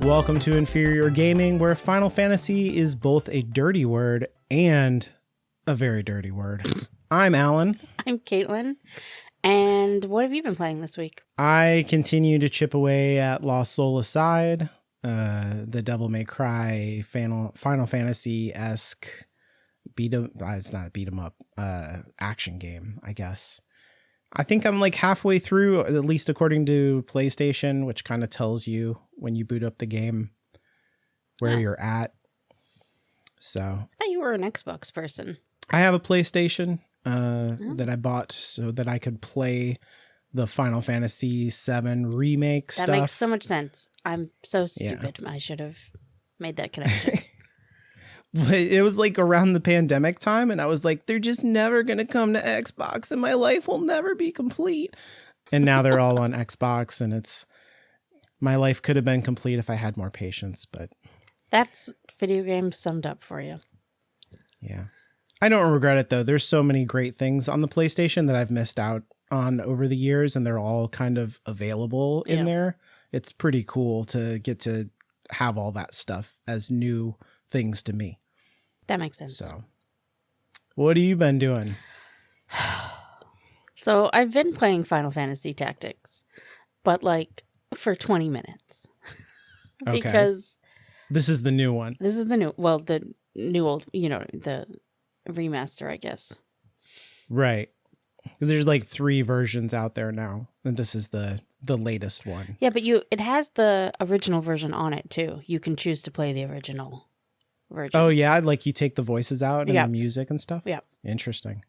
Welcome to Inferior Gaming, where Final Fantasy is both a dirty word and a very dirty word. I'm Alan. I'm Caitlin. And what have you been playing this week? I continue to chip away at Lost Soul Aside, the Devil May Cry Final Fantasy-esque it's not a beat 'em up, action game, I guess. I think I'm like halfway through, at least according to PlayStation, which kind of tells you when you boot up the game where you're at. So I thought you were an Xbox person. I have a PlayStation that I bought so that I could play the Final Fantasy VII remake stuff. That makes so much sense. I'm so stupid. Yeah. I should have made that connection. It was like around the pandemic time, and I was like, they're just never going to come to Xbox, and my life will never be complete. And now they're all on Xbox, and my life could have been complete if I had more patience, but... That's video games summed up for you. Yeah. I don't regret it, though. There's so many great things on the PlayStation that I've missed out on over the years, and they're all kind of available in there. It's pretty cool to get to have all that stuff as new things to me. That makes sense. So, what have you been doing? So, I've been playing Final Fantasy Tactics, but like for 20 minutes. Okay. Because this is the new one. This is the new old, the remaster, I guess. Right. There's like 3 versions out there now, and this is the latest one. Yeah, but it has the original version on it too. You can choose to play the original version. Oh yeah, like you take the voices out and the music and stuff? Yeah. Interesting.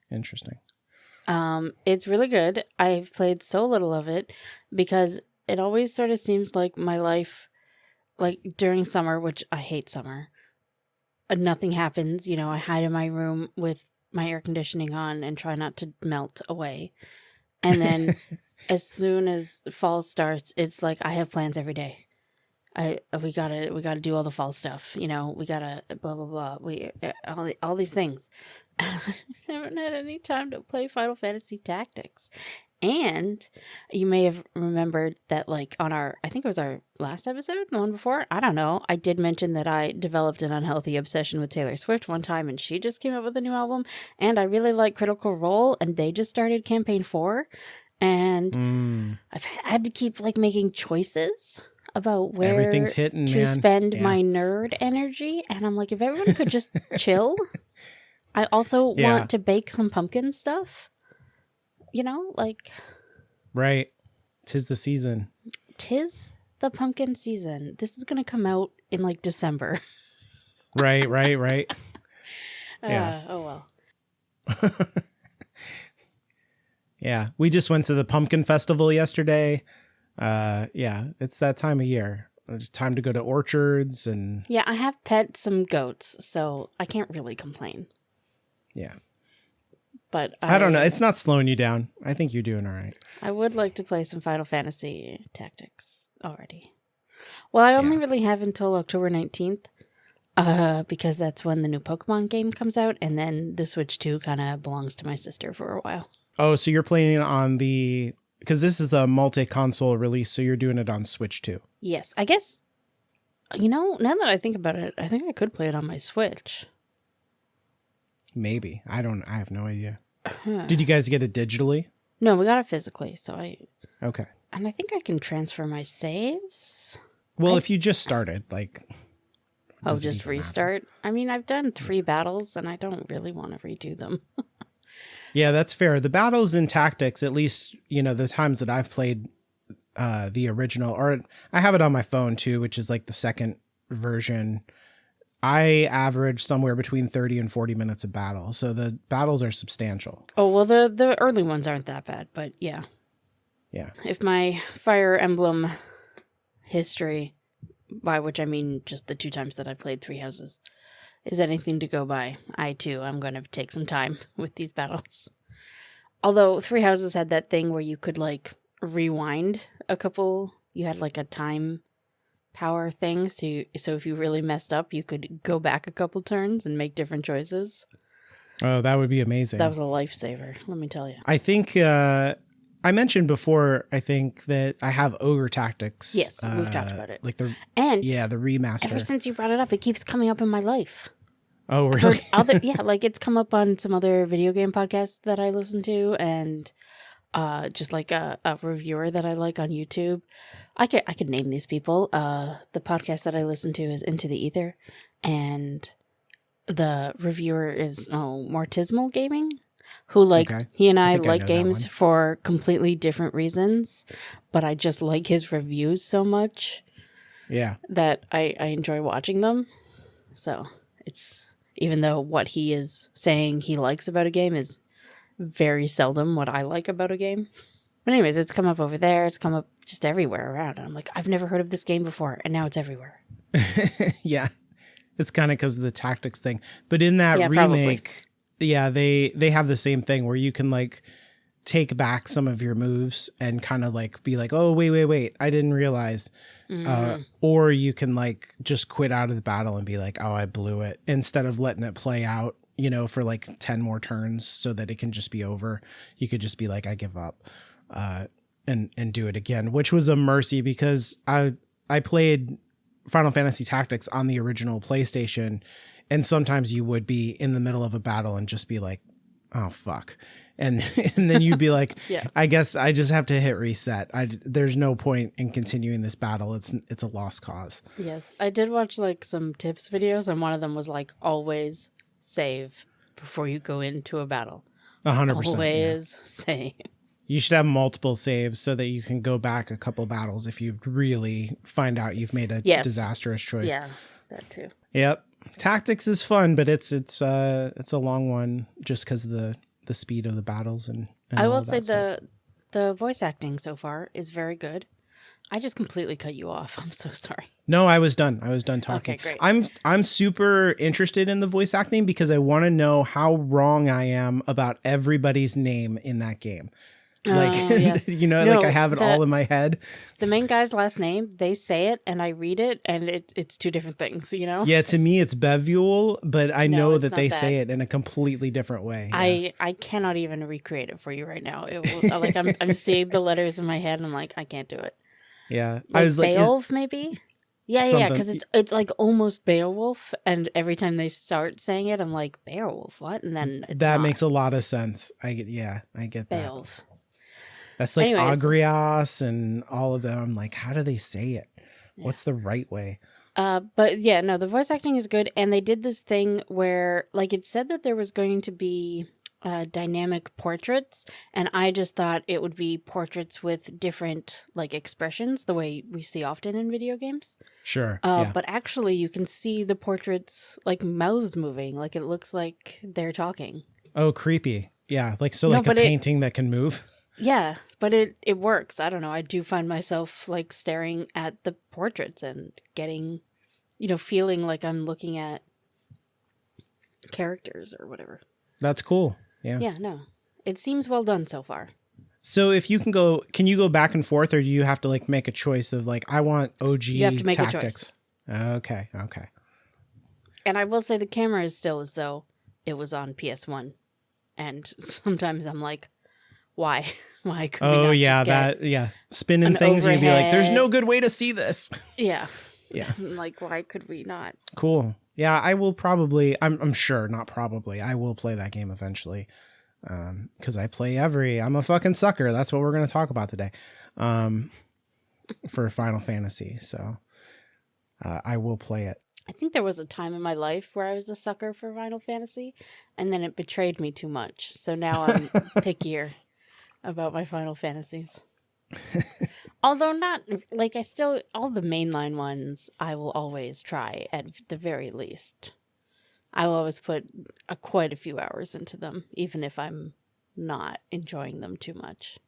It's really good. I've played so little of it because it always sort of seems like my life, like during summer, which I hate summer, nothing happens. I hide in my room with my air conditioning on and try not to melt away. And then as soon as fall starts, it's like I have plans every day. We gotta do all the fall stuff. We gotta blah blah blah. We all these things. I haven't had any time to play Final Fantasy Tactics. And you may have remembered that, like, on I think it was our last episode, the one before, I don't know, I did mention that I developed an unhealthy obsession with Taylor Swift one time, and she just came up with a new album, and I really like Critical Role, and they just started Campaign 4, and I've had to keep, like, making choices about where everything's hitting, to spend my nerd energy, and I'm like, if everyone could just chill. I also want to bake some pumpkin stuff. Right. 'Tis the season. 'Tis the pumpkin season. This is going to come out in, like, December. Right. Yeah. Oh, well. Yeah. We just went to the pumpkin festival yesterday. Yeah, it's that time of year. It's time to go to orchards and... Yeah, I have pet some goats, so I can't really complain. Yeah. But I don't know. It's not slowing you down. I think you're doing all right. I would like to play some Final Fantasy Tactics already. Well, I only really have until October 19th, because that's when the new Pokemon game comes out, and then the Switch 2 kind of belongs to my sister for a while. Oh, so you're playing on the... Because this is the multi-console release, so you're doing it on Switch 2. Yes. I guess, now that I think about it, I think I could play it on my Switch. Maybe. I have no idea. Did you guys get it digitally? No, we got it physically, so Okay. And I think I can transfer my saves. Well, if you just started, like... just restart? Matter? I mean, I've done 3 battles, and I don't really want to redo them. Yeah, that's fair. The battles in Tactics, at least, the times that I've played the original, or I have it on my phone too, which is like the second version. I average somewhere between 30 and 40 minutes a battle. So the battles are substantial. Oh, well, the early ones aren't that bad, but yeah. Yeah. If my Fire Emblem history, by which I mean just the 2 times that I played 3 Houses, is anything to go by, I too am going to take some time with these battles. Although 3 Houses had that thing where you could, like, rewind a couple, you had like a time power thing, so if you really messed up, you could go back a couple turns and make different choices. Oh, that would be amazing. That was a lifesaver, let me tell you. I think I mentioned before, I think that I have Ogre Tactics. Yes, we've talked about it. Like the And the remaster. ever since you brought it up, it keeps coming up in my life. Oh, really? Like it's come up on some other video game podcasts that I listen to, and just like a reviewer that I like on YouTube. I could name these people. The podcast that I listen to is Into the Ether, and the reviewer is Mortismal Gaming, who he and I like games for completely different reasons, but I just like his reviews so much. Yeah. That I enjoy watching them. So it's, even though what he is saying he likes about a game is very seldom what I like about a game. But anyways, it's come up over there. It's come up just everywhere around. And I'm like, I've never heard of this game before. And now it's everywhere. Yeah. It's kind of because of the tactics thing. But in that remake, they have the same thing where you can like take back some of your moves and kind of like be like, oh, wait. I didn't realize. Or you can like just quit out of the battle and be like, oh, I blew it, instead of letting it play out, for like 10 more turns so that it can just be over. You could just be like, I give up, and do it again, which was a mercy because I played Final Fantasy Tactics on the original PlayStation, and sometimes you would be in the middle of a battle and just be like, oh, fuck. And then you'd be like, yeah. I guess I just have to hit reset. There's no point in continuing this battle. It's a lost cause. Yes. I did watch like some tips videos, and one of them was like, always save before you go into a battle. 100%. Always save. You should have multiple saves so that you can go back a couple battles if you really find out you've made a disastrous choice. Yeah, that too. Yep. Tactics is fun, but it's a long one just because of the speed of the battles and I will say the voice acting so far is very good. I just completely cut you off. I'm so sorry. No, I was done talking. Okay, great. I'm super interested in the voice acting because I want to know how wrong I am about everybody's name in that game. Like, yes. like I have it all in my head. The main guy's last name, they say it and I read it, and it's two different things, Yeah, to me it's Bevule, but I know that they say it in a completely different way. Yeah. I cannot even recreate it for you right now. It will, like I'm seeing the letters in my head and I'm like, I can't do it. Yeah. Like I was like, Beowulf maybe? Yeah, because it's like almost Beowulf, and every time they start saying it, I'm like, Beowulf, what? And then that makes a lot of sense. I get Beowulf. That. That's like Agrias and all of them. I'm like, how do they say it? Yeah. What's the right way? But yeah, no, the voice acting is good. And they did this thing where like it said that there was going to be dynamic portraits. And I just thought it would be portraits with different like expressions, the way we see often in video games. Sure. But actually you can see the portraits like mouths moving. Like it looks like they're talking. Oh, creepy. Yeah. Like, so like a painting that can move. Yeah, but it works. I don't know. I do find myself like staring at the portraits and getting, feeling like I'm looking at characters or whatever. That's cool. Yeah. Yeah, no. It seems well done so far. So if you can you go back and forth, or do you have to like make a choice of like, I want OG tactics? You have to make a choice. Okay. And I will say the camera is still as though it was on PS1. And sometimes I'm like, why could we not just get spinning things overhead. You'd be like, there's no good way to see this. Yeah like, why could we not? Cool. Yeah, I will probably, I'm sure, not probably, I will play that game eventually, because I play I'm a fucking sucker. That's what we're going to talk about today, for Final Fantasy. So I will play it. I think there was a time in my life where I was a sucker for Final Fantasy, and then it betrayed me too much. So now I'm pickier about my Final Fantasies. Although not, like, all the mainline ones, I will always try at the very least. I will always put quite a few hours into them, even if I'm not enjoying them too much.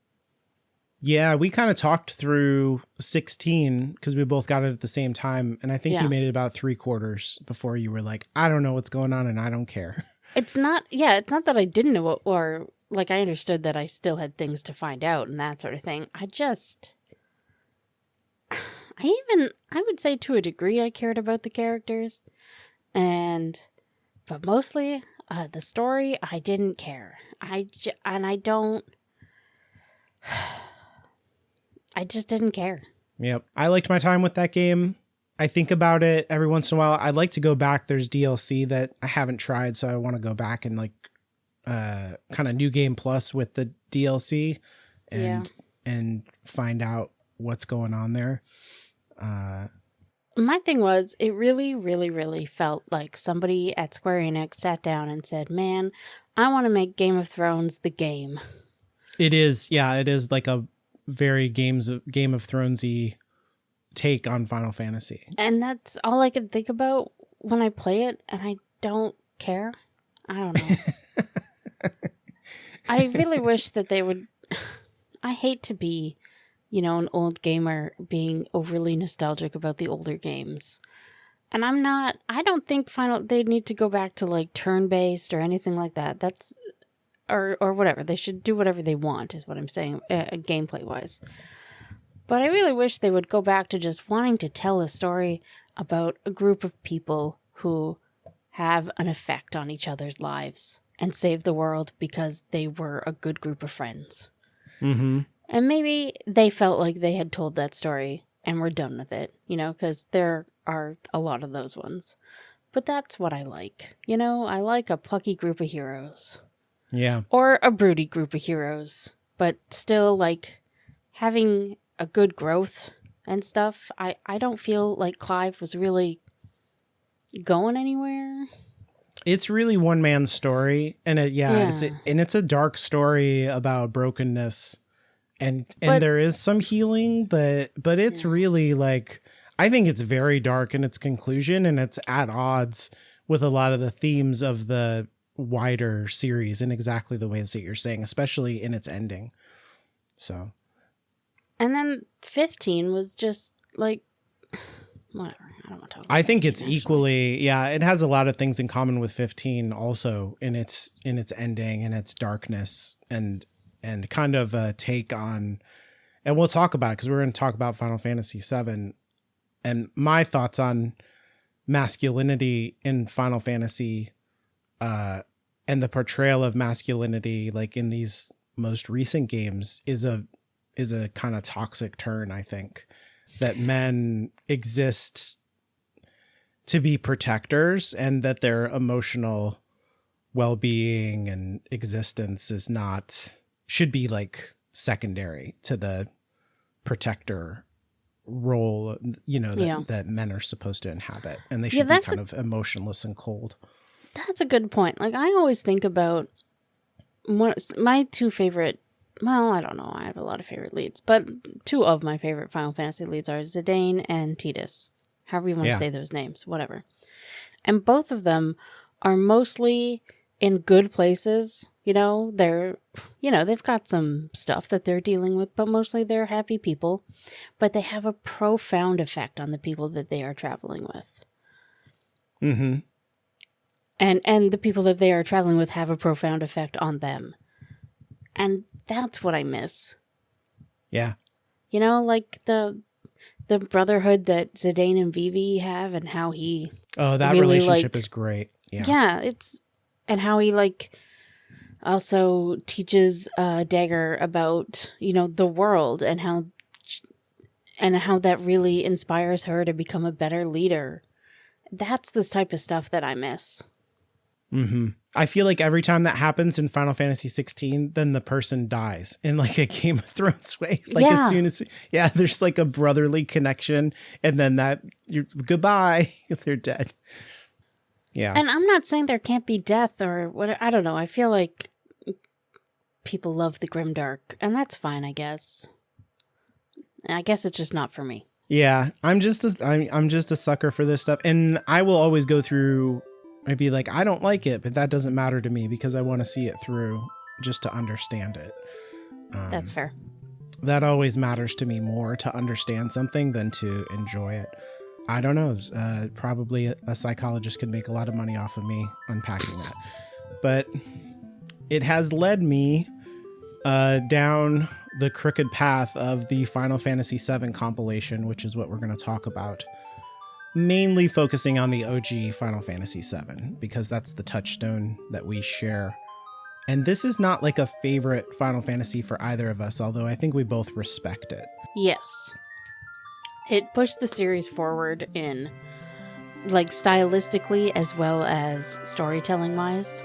Yeah, we kind of talked through 16 because we both got it at the same time. And I think you made it about 3/4 before you were like, I don't know what's going on and I don't care. It's not that I didn't know what, or like I understood that I still had things to find out and that sort of thing. I would say to a degree I cared about the characters, but mostly the story I didn't care. I don't. I just didn't care. Yep. I liked my time with that game. I think about it every once in a while. I'd like to go back. There's DLC that I haven't tried, so I want to go back and like kind of New Game Plus with the DLC and find out what's going on there. My thing was, it really, really, really felt like somebody at Square Enix sat down and said, man, I want to make Game of Thrones the game. It is. Yeah, it is like a very Game of Thrones-y take on Final Fantasy. And that's all I can think about when I play it, and I don't care. I don't know. I really wish that they would... I hate to be, an old gamer being overly nostalgic about the older games. And I don't think they need to go back to like turn-based or anything like that. That's, or whatever. They should do whatever they want is what I'm saying, gameplay-wise. But I really wish they would go back to just wanting to tell a story about a group of people who have an effect on each other's lives and save the world because they were a good group of friends. Mm-hmm. And maybe they felt like they had told that story and were done with it, because there are a lot of those ones. But that's what I like. I like a plucky group of heroes. Yeah. Or a broody group of heroes. But still, like, having a good growth and stuff. I don't feel like Clive was really going anywhere. It's really one man's story, and it's a dark story about brokenness, and there is some healing, but it's really like, I think it's very dark in its conclusion, and it's at odds with a lot of the themes of the wider series in exactly the ways that you're saying, especially in its ending. So. And then 15 was just like, whatever. I don't want to talk about I think it's actually. equally, it has a lot of things in common with 15 also in its ending and its darkness and kind of a take on, and we'll talk about it because we're going to talk about Final Fantasy VII and my thoughts on masculinity in Final Fantasy and the portrayal of masculinity like in these most recent games is a kind of toxic turn, I think, that men exist to be protectors and that their emotional well-being and existence should be like secondary to the protector role, that men are supposed to inhabit, and they should be kind of emotionless and cold. That's a good point. Like, I always think about my two favorite, well, I don't know, I have a lot of favorite leads, but two of my favorite Final Fantasy leads are Zidane and Tidus. However you want to say those names, whatever. And both of them are mostly in good places. They've got some stuff that they're dealing with, but mostly they're happy people. But they have a profound effect on the people that they are traveling with. Mm-hmm. And the people that they are traveling with have a profound effect on them. And that's what I miss. Yeah. Like the brotherhood that Zidane and Vivi have, and how he that really, relationship is great. Yeah, and how he also teaches Dagger about the world and how that really inspires her to become a better leader. That's the type of stuff that I miss. Mm-hmm. I feel like every time that happens in Final Fantasy 16, then the person dies in like a Game of Thrones way. Like as soon as, there's like a brotherly connection, and then goodbye, they're dead. Yeah. And I'm not saying there can't be death or what. I don't know. I feel like people love the grimdark, and that's fine, I guess. I guess it's just not for me. Yeah, I'm just a sucker for this stuff, and I will always go through. I'd be like, I don't like it, but that doesn't matter to me because I want to see it through just to understand it. That's fair. That always matters to me more to understand something than to enjoy it. I don't know. Probably a psychologist could make a lot of money off of me unpacking that. But it has led me down the crooked path of the Final Fantasy VII compilation, which is what we're going to talk about. Mainly focusing on the OG Final Fantasy VII, because that's the touchstone that we share And this is not like a favorite Final Fantasy for either of us, although I think we both respect it. Yes. It pushed the series forward in, like, stylistically as well as storytelling wise.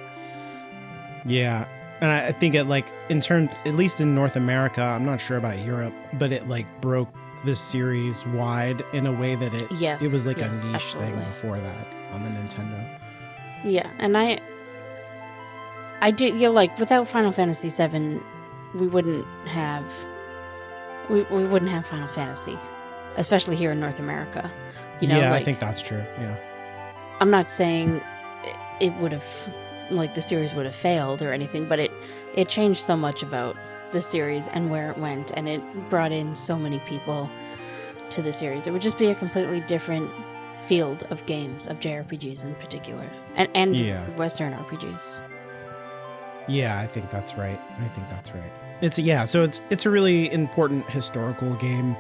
Yeah. And I think it, like, in terms, at least in North America, I'm not sure about Europe, but it, like, broke this series wide in a way that it was like a niche thing before that on the Nintendo. Yeah, and I did, like, without Final Fantasy VII, we wouldn't have Final Fantasy, especially here in North America. Yeah, like, I think that's true. Yeah, I'm not saying it would have, like, the series would have failed or anything, but it changed so much about the series and where it went, and it brought in so many people to the series. It would just be a completely different field of games, of JRPGs in particular, and Western RPGs. Yeah, I think that's right. It's a really important historical game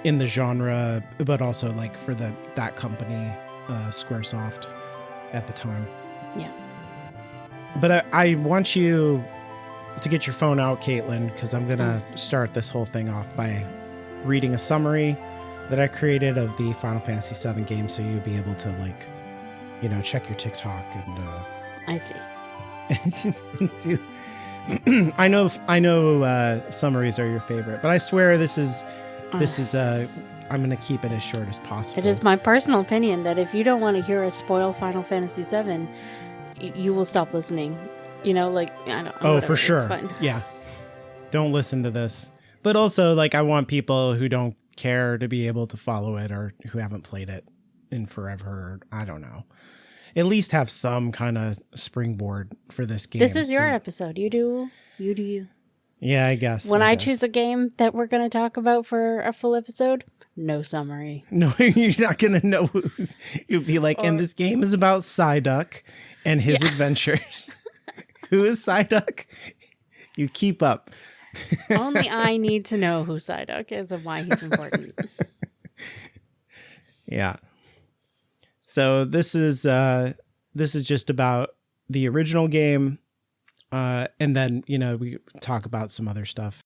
in the genre, but also, like, for that company, Squaresoft, at the time. Yeah. But I want you to get your phone out, Caitlin, because I'm going to start this whole thing off by reading a summary that I created of the Final Fantasy VII game, so you'll be able to, like, check your TikTok and... I see. I know summaries are your favorite, but I swear this is I'm going to keep it as short as possible. It is my personal opinion that if you don't want to hear us spoil Final Fantasy VII, you will stop listening. Like, I don't. Oh, for sure. Yeah. Don't listen to this. But also, like, I want people who don't care to be able to follow it, or who haven't played it in forever. I don't know. At least have some kind of springboard for this game. This is your episode. You do you. Yeah, I guess. When I choose a game that we're going to talk about for a full episode, no summary. No, you're not going to know. You'll be like, and this game is about Psyduck and his adventures. Who is Psyduck? You keep up. Only I need to know who Psyduck is and why he's important. Yeah. So this is just about the original game, and then we talk about some other stuff.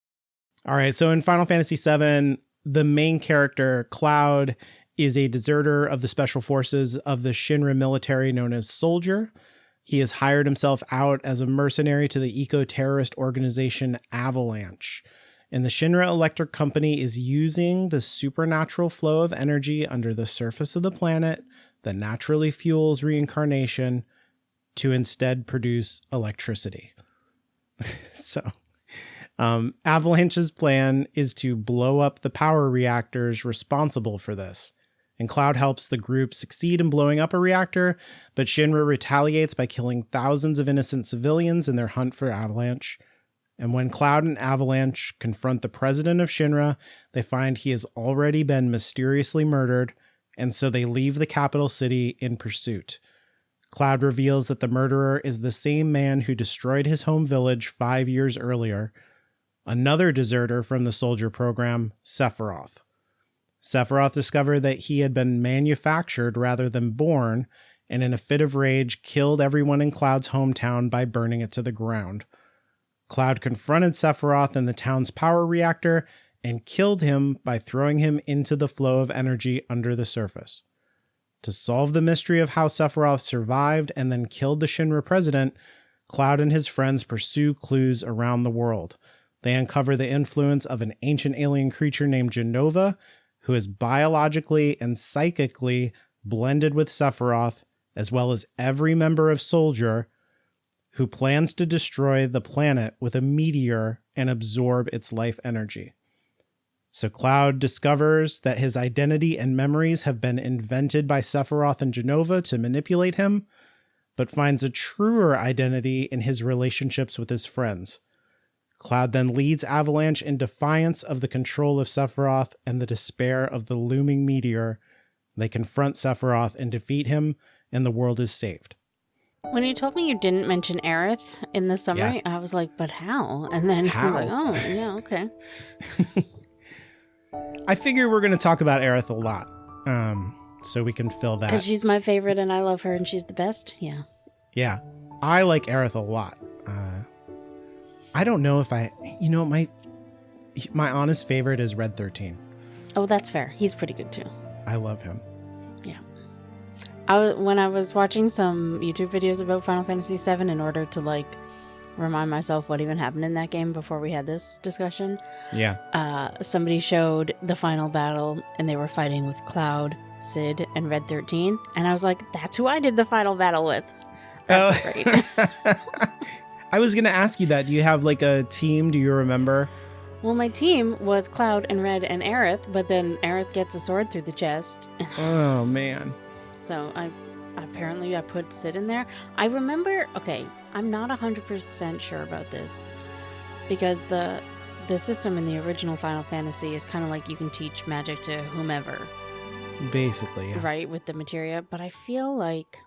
All right. So in Final Fantasy VII, the main character Cloud is a deserter of the special forces of the Shinra military known as Soldier. He has hired himself out as a mercenary to the eco-terrorist organization Avalanche. And the Shinra Electric Company is using the supernatural flow of energy under the surface of the planet that naturally fuels reincarnation to instead produce electricity. So, Avalanche's plan is to blow up the power reactors responsible for this. And Cloud helps the group succeed in blowing up a reactor, but Shinra retaliates by killing thousands of innocent civilians in their hunt for Avalanche. And when Cloud and Avalanche confront the president of Shinra, they find he has already been mysteriously murdered, and so they leave the capital city in pursuit. Cloud reveals that the murderer is the same man who destroyed his home village 5 years earlier, another deserter from the soldier program, Sephiroth. Sephiroth discovered that he had been manufactured rather than born, and in a fit of rage killed everyone in Cloud's hometown by burning it to the ground. Cloud confronted Sephiroth in the town's power reactor and killed him by throwing him into the flow of energy under the surface. To solve the mystery of how Sephiroth survived and then killed the Shinra president, Cloud and his friends pursue clues around the world. They uncover the influence of an ancient alien creature named Genova, who is biologically and psychically blended with Sephiroth, as well as every member of Soldier, who plans to destroy the planet with a meteor and absorb its life energy. So Cloud discovers that his identity and memories have been invented by Sephiroth and Genova to manipulate him, but finds a truer identity in his relationships with his friends. Cloud then leads Avalanche in defiance of the control of Sephiroth and the despair of the looming meteor. They confront Sephiroth and defeat him, and the world is saved. When you told me you didn't mention Aerith in the summary, I was like, but how? And then I was like, oh, yeah, okay. I figure we're going to talk about Aerith a lot, so we can fill that. Because she's my favorite and I love her and she's the best? Yeah. Yeah. I like Aerith a lot. I don't know if my honest favorite is Red 13. Oh, that's fair. He's pretty good too. I love him. Yeah. When I was watching some YouTube videos about Final Fantasy VII in order to like remind myself what even happened in that game before we had this discussion. Yeah. Somebody showed the final battle and they were fighting with Cloud, Cid, and Red 13. And I was like, that's who I did the final battle with. That's great. I was going to ask you that. Do you have like a team? Do you remember? Well, my team was Cloud and Red and Aerith, but then Aerith gets a sword through the chest. Oh, man. So I put Cid in there. I remember, okay, I'm not 100% sure about this because the system in the original Final Fantasy is kind of like you can teach magic to whomever. Basically, yeah. Right, with the materia. But I feel like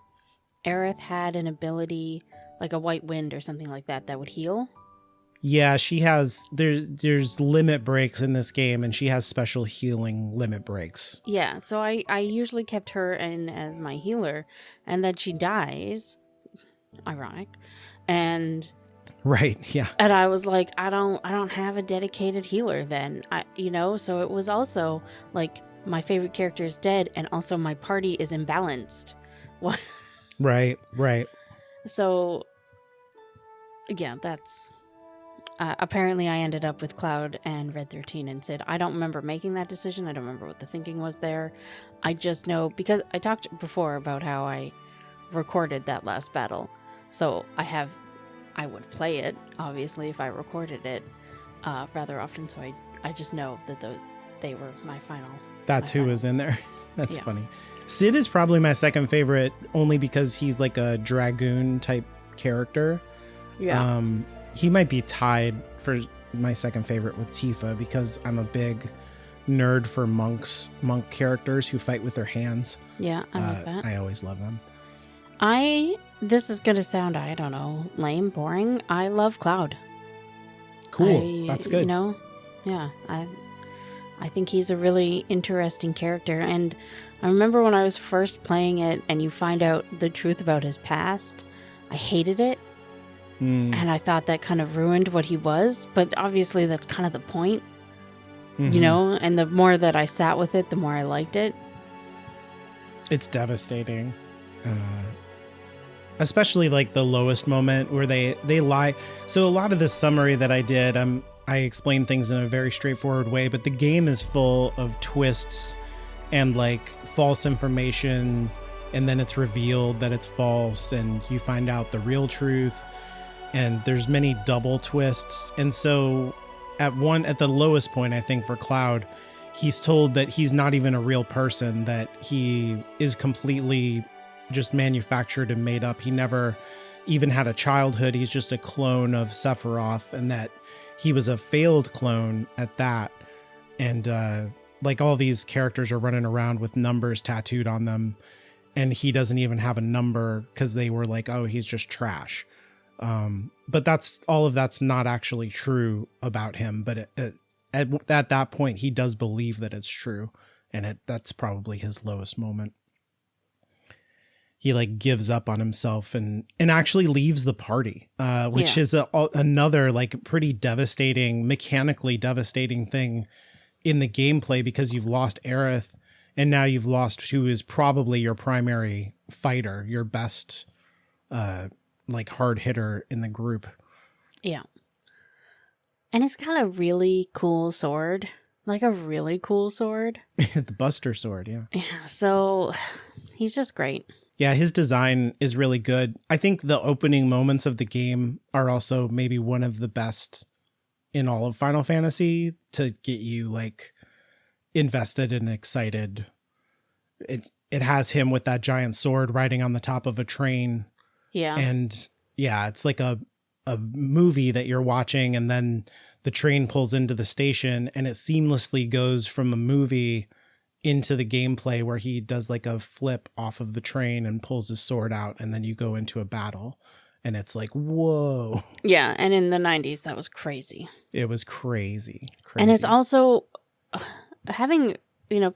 Aerith had an ability, like a white wind or something like that would heal. Yeah, she has, there's limit breaks in this game, and she has special healing limit breaks. Yeah, so I usually kept her in as my healer, and then she dies. Ironic. And right, yeah. And I was like, I don't have a dedicated healer then. So it was also like my favorite character is dead, and also my party is imbalanced. What? Right. So, yeah, that's... apparently I ended up with Cloud and Red 13 and Cid. I don't remember making that decision. I don't remember what the thinking was there. I just know, because I talked before about how I recorded that last battle. So I would play it, obviously, if I recorded it rather often. So I just know that they were my final. That's who was in there. That's funny. Cid is probably my second favorite, only because he's like a dragoon type character. Yeah. He might be tied for my second favorite with Tifa, because I'm a big nerd for monk characters who fight with their hands. Yeah, I like that. I always love them. This is going to sound, I don't know, lame, boring. I love Cloud. Cool. That's good. Yeah, I think he's a really interesting character. And I remember when I was first playing it and you find out the truth about his past, I hated it. And I thought that kind of ruined what he was. But obviously that's kind of the point, and the more that I sat with it, the more I liked it. It's devastating. Especially like the lowest moment where they lie. So a lot of this summary that I did, I explained things in a very straightforward way, but the game is full of twists and like false information, and then it's revealed that it's false, and you find out the real truth, and there's many double twists. And so at the lowest point, I think, for Cloud, he's told that he's not even a real person, that he is completely just manufactured and made up. He never even had a childhood. He's just a clone of Sephiroth, and that he was a failed clone at that. And like all these characters are running around with numbers tattooed on them, and he doesn't even have a number because they were like, oh, he's just trash. But all of that's not actually true about him. But at that point, he does believe that it's true, and that's probably his lowest moment. He like gives up on himself and actually leaves the party, which is another like pretty mechanically devastating thing in the gameplay, because you've lost Aerith, and now you've lost who is probably your primary fighter, your best like hard hitter in the group. Yeah. And it's got a really cool sword, like a really cool sword. The Buster Sword, yeah. Yeah, so he's just great. Yeah, his design is really good. I think the opening moments of the game are also maybe one of the best in all of Final Fantasy to get you like invested and excited. It has him with that giant sword riding on the top of a train. Yeah. And yeah, it's like a movie that you're watching, and then the train pulls into the station, and it seamlessly goes from a movie into the gameplay where he does like a flip off of the train and pulls his sword out, and then you go into a battle, and it's like, whoa. Yeah, and in the 90s that was crazy. It was crazy. And it's also having,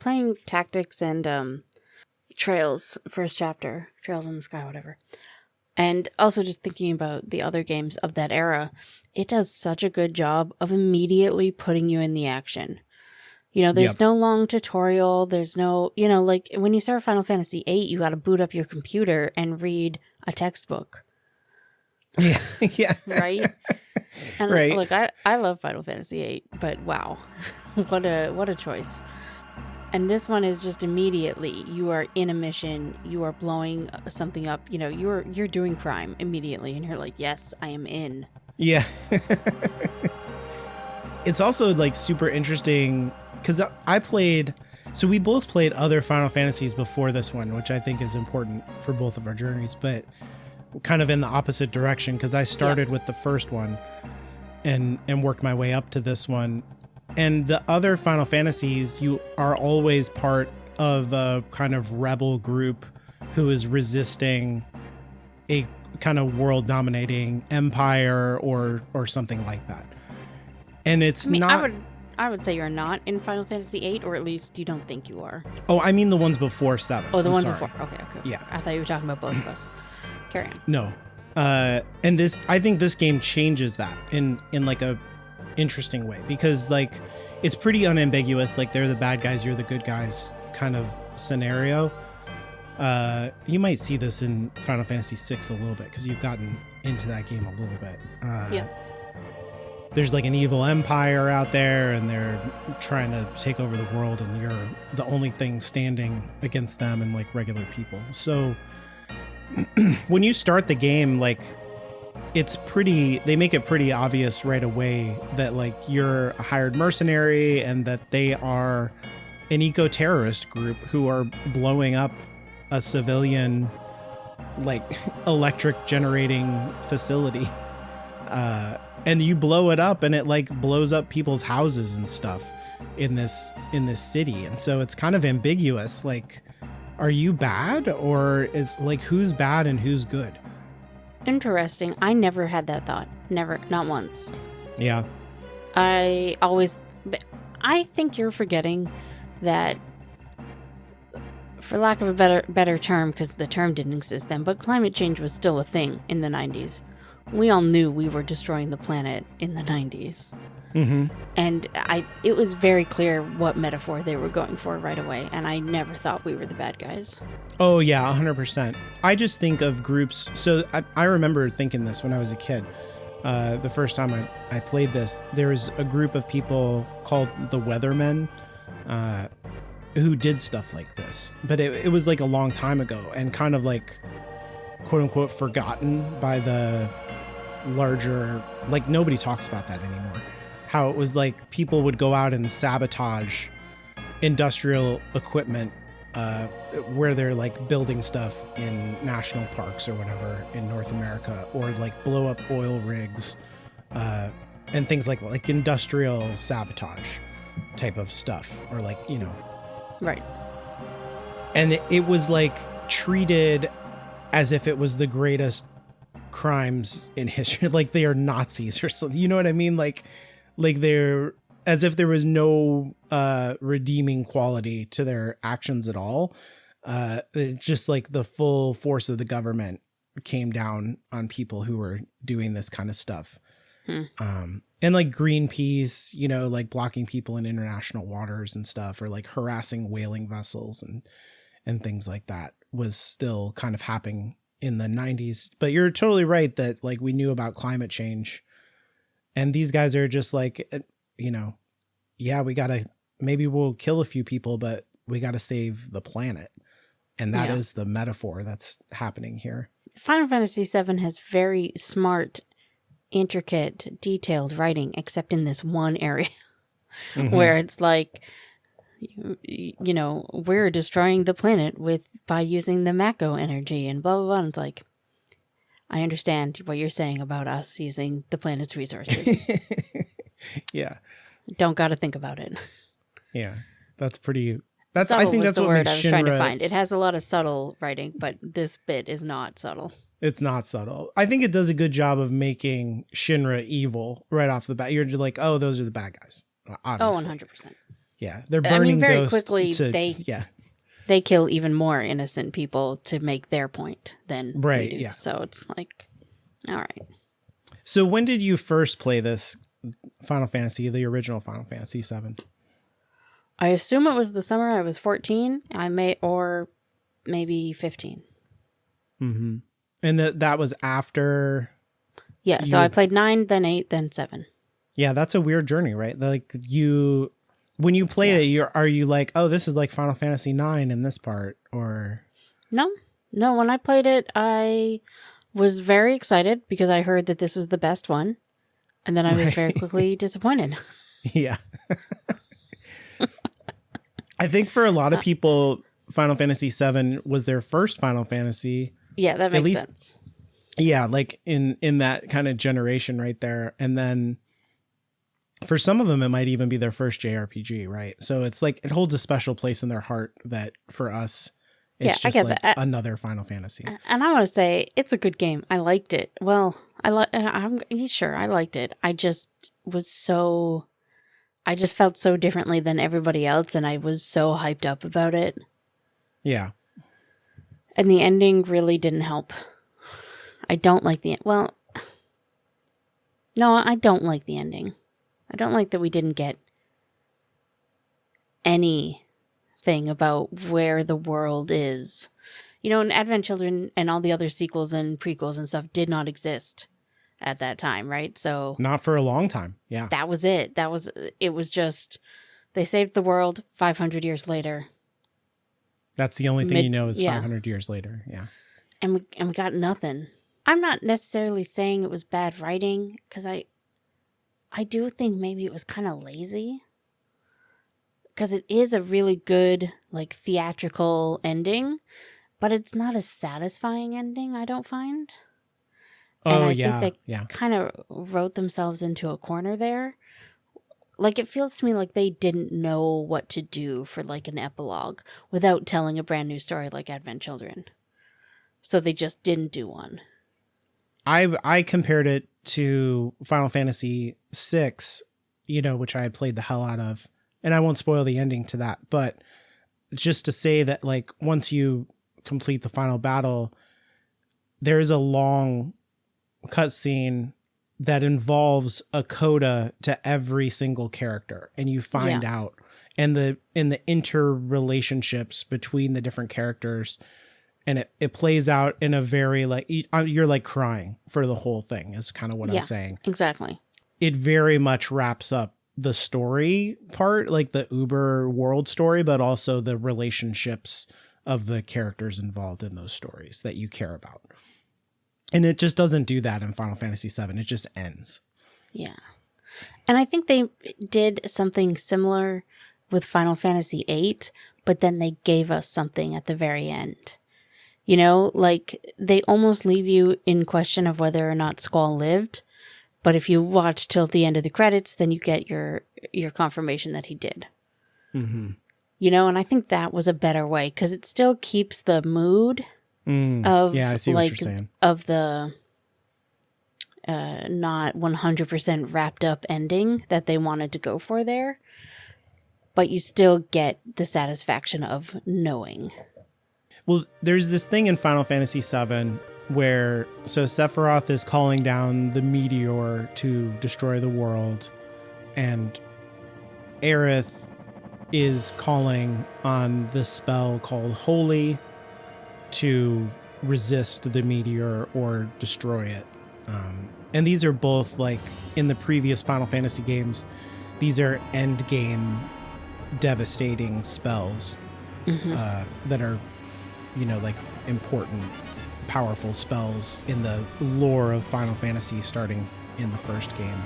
playing Tactics and Trails, first chapter, Trails in the Sky, whatever. And also just thinking about the other games of that era, it does such a good job of immediately putting you in the action. You know, there's no long tutorial. There's no, you know, like when you start Final Fantasy VIII, you got to boot up your computer and read a textbook. Yeah. Yeah. Right? And right. look, I love Final Fantasy VIII, but wow, what a choice. And this one is just immediately, you are in a mission, you are blowing something up, you know, you're doing crime immediately, and you're like, yes, I am in. Yeah. It's also like super interesting because we both played other Final Fantasies before this one, which I think is important for both of our journeys, but kind of in the opposite direction, because I started with the first one and worked my way up to this one. And the other Final Fantasies, you are always part of a kind of rebel group who is resisting a kind of world dominating empire or something like that. And it's not. I would say you're not in Final Fantasy VIII, or at least you don't think you are. Oh, I mean the ones before 7. Oh, the ones before. Okay. Yeah. I thought you were talking about both of us. Carry on. No. And I think this game changes that in like a interesting way, because like it's pretty unambiguous, like they're the bad guys, you're the good guys kind of scenario. You might see this in Final Fantasy VI a little bit, because you've gotten into that game a little bit. There's like an evil empire out there, and they're trying to take over the world, and you're the only thing standing against them and like regular people. So when you start the game, like they make it pretty obvious right away that like you're a hired mercenary, and that they are an eco-terrorist group who are blowing up a civilian like electric generating facility. And you blow it up, and it like blows up people's houses and stuff in this city. And so it's kind of ambiguous. Like, are you bad, or is like who's bad and who's good? Interesting. I never had that thought. Never, not once. Yeah. I think you're forgetting that, for lack of a better term, because the term didn't exist then, but climate change was still a thing in the 90s. We all knew we were destroying the planet in the 90s. Mm-hmm. And it was very clear what metaphor they were going for right away, and I never thought we were the bad guys. Oh, yeah, 100%. I just think of groups. So I remember thinking this when I was a kid. The first time I played this, there was a group of people called the Weathermen who did stuff like this. But it was like a long time ago, and kind of like, quote unquote, forgotten by the larger, like nobody talks about that anymore. How it was like people would go out and sabotage industrial equipment where they're like building stuff in national parks or whatever in North America, or like blow up oil rigs and things like industrial sabotage type of stuff, or like, you know. Right. And it was like treated as if it was the greatest crimes in history, like they are Nazis or something. You know what I mean? Like they're, as if there was no redeeming quality to their actions at all. Just like the full force of the government came down on people who were doing this kind of stuff. And like Greenpeace, you know, like blocking people in international waters and stuff, or like harassing whaling vessels and things like that was still kind of happening in the 90s. But you're totally right that like we knew about climate change, and these guys are just like, you know, yeah, maybe we'll kill a few people, but we got to save the planet. And that is the metaphor that's happening here. Final Fantasy VII has very smart, intricate, detailed writing, except in this one area where it's like, you know, we're destroying the planet by using the Mako energy and blah, blah, blah. And it's like, I understand what you're saying about us using the planet's resources. Yeah. Don't got to think about it. Yeah. That's pretty... Subtle I think was that's the what word makes I was trying to find. It has a lot of subtle writing, but this bit is not subtle. It's not subtle. I think it does a good job of making Shinra evil right off the bat. You're just like, oh, those are the bad guys. Obviously. Oh, 100%. Yeah, they're burning very Ghost quickly. they they kill even more innocent people to make their point than we do. Yeah. So it's like, all right. So when did you first play this Final Fantasy, the original Final Fantasy VII? I assume it was the summer I was 14. Or maybe 15. Mm-hmm. And that was after. Yeah. So I played 9, then 8, then 7. Yeah, that's a weird journey, right? Like when you play it, are you like, oh, this is like Final Fantasy 9 in this part, or? No. When I played it, I was very excited because I heard that this was the best one, and then I was very quickly disappointed. Yeah. I think for a lot of people, Final Fantasy VII was their first Final Fantasy. Yeah, that makes sense. Yeah, like in that kind of generation right there, and then. For some of them, it might even be their first JRPG, right? So it's like it holds a special place in their heart that for us, it's just like another Final Fantasy. And I want to say it's a good game. I liked it. Well, I'm sure I liked it. I just felt so differently than everybody else, and I was so hyped up about it. Yeah. And the ending really didn't help. I don't like the no, I don't like the ending. I don't like that we didn't get anything about where the world is. You know, and Advent Children and all the other sequels and prequels and stuff did not exist at that time, right? So not for a long time. Yeah. That was it. It was just they saved the world 500 years later. That's the only thing you know is 500 years later. Yeah. And we got nothing. I'm not necessarily saying it was bad writing because I do think maybe it was kind of lazy because it is a really good, like, theatrical ending, but it's not a satisfying ending, I don't find. And I think they kind of wrote themselves into a corner there. Like, it feels to me like they didn't know what to do for, like, an epilogue without telling a brand new story like Advent Children. So they just didn't do one. I compared it to Final Fantasy VI, which I had played the hell out of, and I won't spoil the ending to that, but just to say that, like, once you complete the final battle, there is a long cutscene that involves a coda to every single character, and you find out, and the interrelationships between the different characters. And it plays out in a very, like, you're like crying for the whole thing is kind of what I'm saying. Exactly. It very much wraps up the story part, like the Uber world story, but also the relationships of the characters involved in those stories that you care about. And it just doesn't do that in Final Fantasy VII. It just ends. Yeah. And I think they did something similar with Final Fantasy VIII, but then they gave us something at the very end. You know, like, they almost leave you in question of whether or not Squall lived. But if you watch till the end of the credits, then you get your confirmation that he did. Mm-hmm. You know, and I think that was a better way because it still keeps the mood of, I see what you're saying. Of the not 100% wrapped up ending that they wanted to go for there. But you still get the satisfaction of knowing. Well, there's this thing in Final Fantasy VII where Sephiroth is calling down the meteor to destroy the world, and Aerith is calling on the spell called Holy to resist the meteor or destroy it. And these are both, like, in the previous Final Fantasy games, these are end game devastating spells that are, like, important, powerful spells in the lore of Final Fantasy starting in the first game.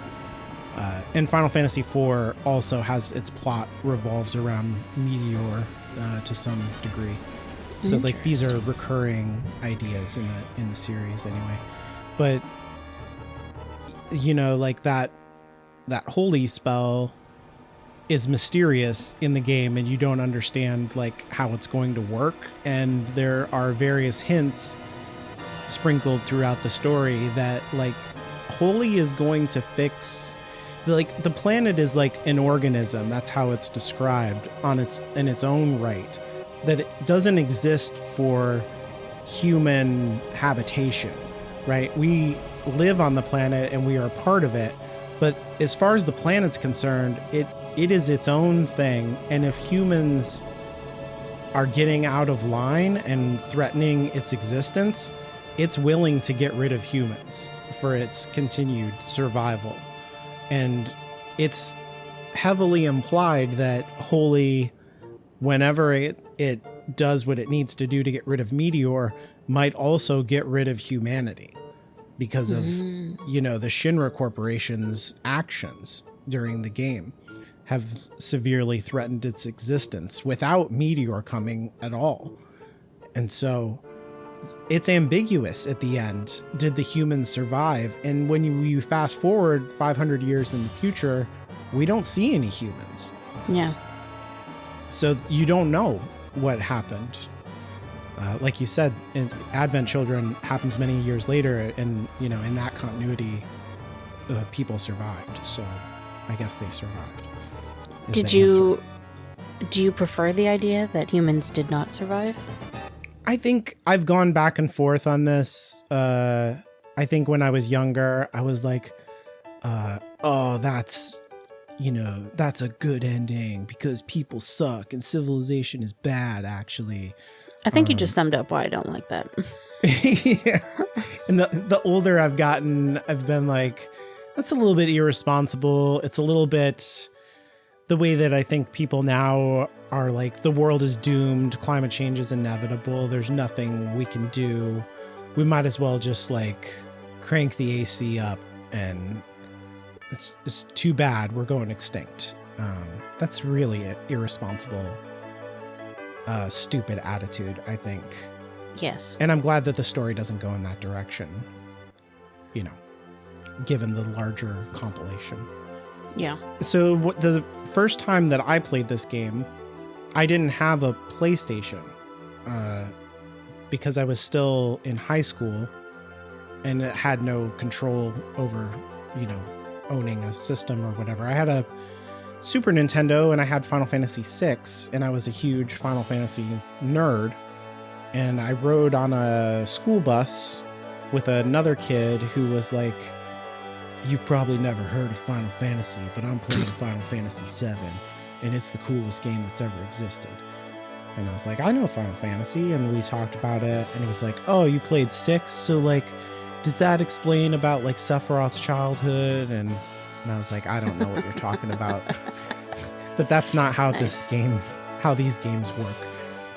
And Final Fantasy IV also has its plot revolves around Meteor to some degree. So, like, these are recurring ideas in the series anyway. But, like, that holy spell is mysterious in the game, and you don't understand, like, how it's going to work. And there are various hints sprinkled throughout the story that, like, Holy is going to fix, like, the planet is like an organism. That's how it's described in its own right. that it doesn't exist for human habitation, right? We live on the planet and we are part of it, but as far as the planet's concerned, it is its own thing. And if humans are getting out of line and threatening its existence, it's willing to get rid of humans for its continued survival. And it's heavily implied that Holy, whenever it does what it needs to do to get rid of Meteor, might also get rid of humanity because of, you know, the Shinra Corporation's actions during the game have severely threatened its existence without Meteor coming at all. And so it's ambiguous at the end. Did the humans survive? And when you fast forward 500 years in the future, we don't see any humans. Yeah. So you don't know what happened. Like you said, Advent Children happens many years later, and you know, in that continuity, people survived. So I guess they survived. Do you prefer the idea that humans did not survive? I think I've gone back and forth on this. I think when I was younger, I was like, oh, that's a good ending because people suck and civilization is bad, actually. I think you just summed up why I don't like that. Yeah. And the older I've gotten, I've been like, that's a little bit irresponsible. It's a little bit the way that I think people now are like, the world is doomed. Climate change is inevitable. There's nothing we can do. We might as well just like crank the AC up, and it's too bad we're going extinct. That's really an irresponsible, stupid attitude, I think. Yes. And I'm glad that the story doesn't go in that direction, you know, given the larger compilation. Yeah. So the first time that I played this game, I didn't have a PlayStation because I was still in high school and it had no control over, you know, owning a system or whatever. I had a Super Nintendo and I had Final Fantasy VI, and I was a huge Final Fantasy nerd. And I rode on a school bus with another kid who was like, you've probably never heard of Final Fantasy, but I'm playing Final Fantasy VII, and it's the coolest game that's ever existed. And I was like, I know Final Fantasy, and we talked about it, and he was like, oh, you played 6? So, like, does that explain about, like, Sephiroth's childhood? And I was like, I don't know what you're talking about. But that's not how how these games work.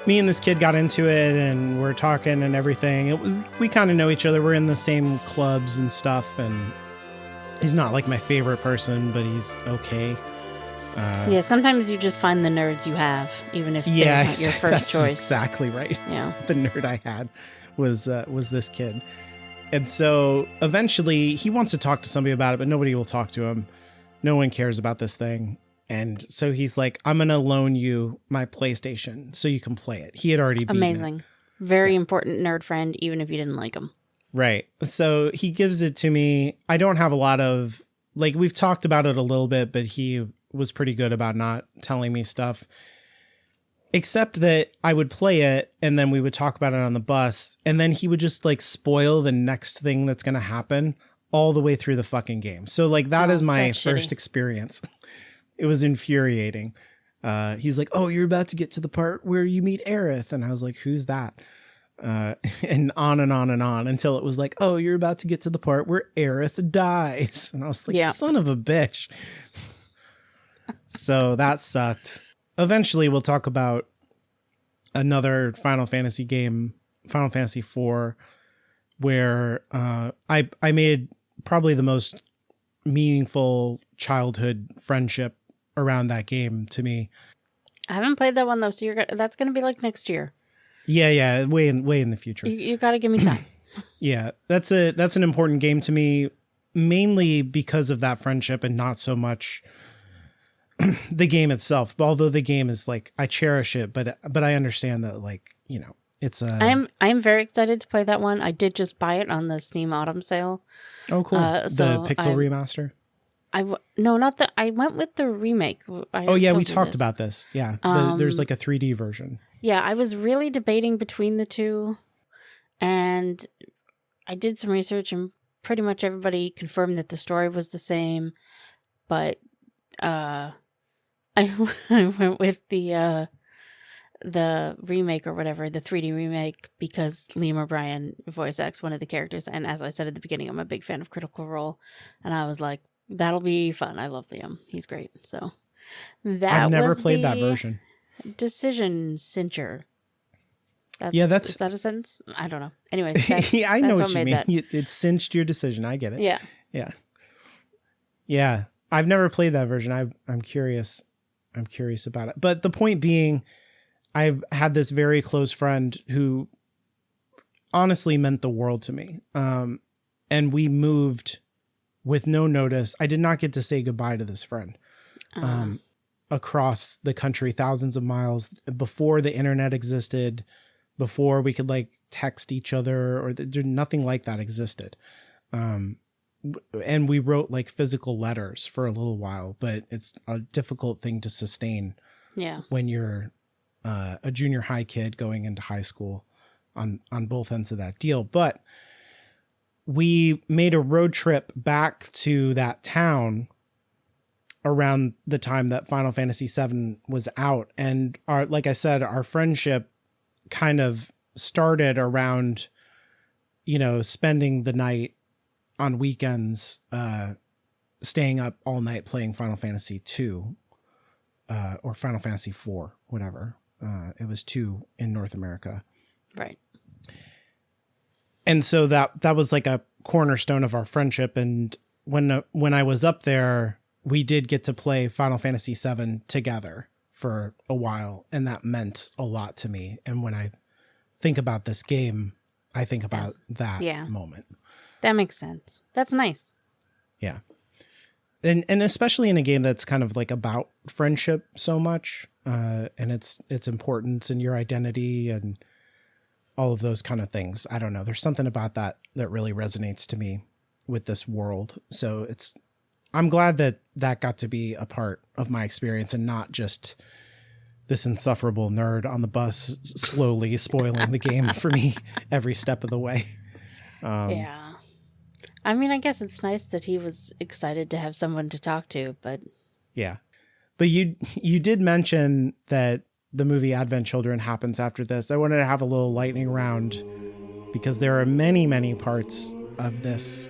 Me and this kid got into it, and we're talking and everything. We kind of know each other. We're in the same clubs and stuff, and he's not like my favorite person, but he's okay. Yeah, sometimes you just find the nerds you have, even if they're not your first choice. Exactly right. Yeah, the nerd I had was this kid, and so eventually he wants to talk to somebody about it, but nobody will talk to him. No one cares about this thing, and so he's like, "I'm gonna loan you my PlayStation so you can play it." He had already beaten amazing, very important nerd friend, even if you didn't like him. Right. So he gives it to me. I don't have a lot of, like, we've talked about it a little bit, but he was pretty good about not telling me stuff. Except that I would play it and then we would talk about it on the bus, and then he would just like spoil the next thing that's going to happen all the way through the fucking game. So like that is my first experience. It was infuriating. He's like, oh, you're about to get to the part where you meet Aerith. And I was like, who's that? And on and on and on until it was like, oh, you're about to get to the part where Aerith dies. And I was like, son of a bitch. So that sucked. Eventually we'll talk about another Final Fantasy game, Final Fantasy IV, where I made probably the most meaningful childhood friendship around that game to me. I haven't played that one though, so that's going to be like next year. Yeah, way in the future. You got to give me time. Yeah, that's an important game to me, mainly because of that friendship and not so much the game itself. Although the game is like, I cherish it, but I understand that, like, you know, it's a. I am very excited to play that one. I did just buy it on the Steam Autumn sale. Oh, cool! The Pixel remaster. Not the. I went with the remake. We talked about this. Yeah, there's like a 3D version. Yeah, I was really debating between the two, and I did some research, and pretty much everybody confirmed that the story was the same, but uh, I, I went with the remake or whatever, the 3D remake, because Liam O'Brien voice acts one of the characters, and as I said at the beginning, I'm a big fan of Critical Role, and I was like, that'll be fun. I love Liam. He's great. So I've that never was played that the version. decision cincher. Yeah, Is that a sentence? I don't know. Anyways, yeah, I know that's what you mean. that. It cinched your decision. I get it. Yeah. Yeah. Yeah. I've never played that version. I'm curious. I'm curious about it. But the point being, I've had this very close friend who honestly meant the world to me. And we moved with no notice. I did not get to say goodbye to this friend. Across the country, thousands of miles, before the internet existed, before we could like text each other, or nothing like that existed. And we wrote like physical letters for a little while, but it's a difficult thing to sustain. Yeah. When you're a junior high kid going into high school on both ends of that deal. But we made a road trip back to that town around the time that Final Fantasy VII was out. And like I said, our friendship kind of started around, spending the night on weekends, staying up all night playing Final Fantasy II, or Final Fantasy IV, whatever. It was 2 in North America. Right. And so that was like a cornerstone of our friendship. And when I was up there, we did get to play Final Fantasy VII together for a while, and that meant a lot to me. And when I think about this game, I think about that moment. That makes sense. That's nice. Yeah. And especially in a game that's kind of like about friendship so much, and its importance and your identity and all of those kind of things. I don't know. There's something about that really resonates to me with this world. So I'm glad that got to be a part of my experience and not just this insufferable nerd on the bus slowly spoiling the game for me every step of the way. Yeah. I mean, I guess it's nice that he was excited to have someone to talk to, but yeah. But you did mention that the movie Advent Children happens after this. I wanted to have a little lightning round because there are many, many parts of this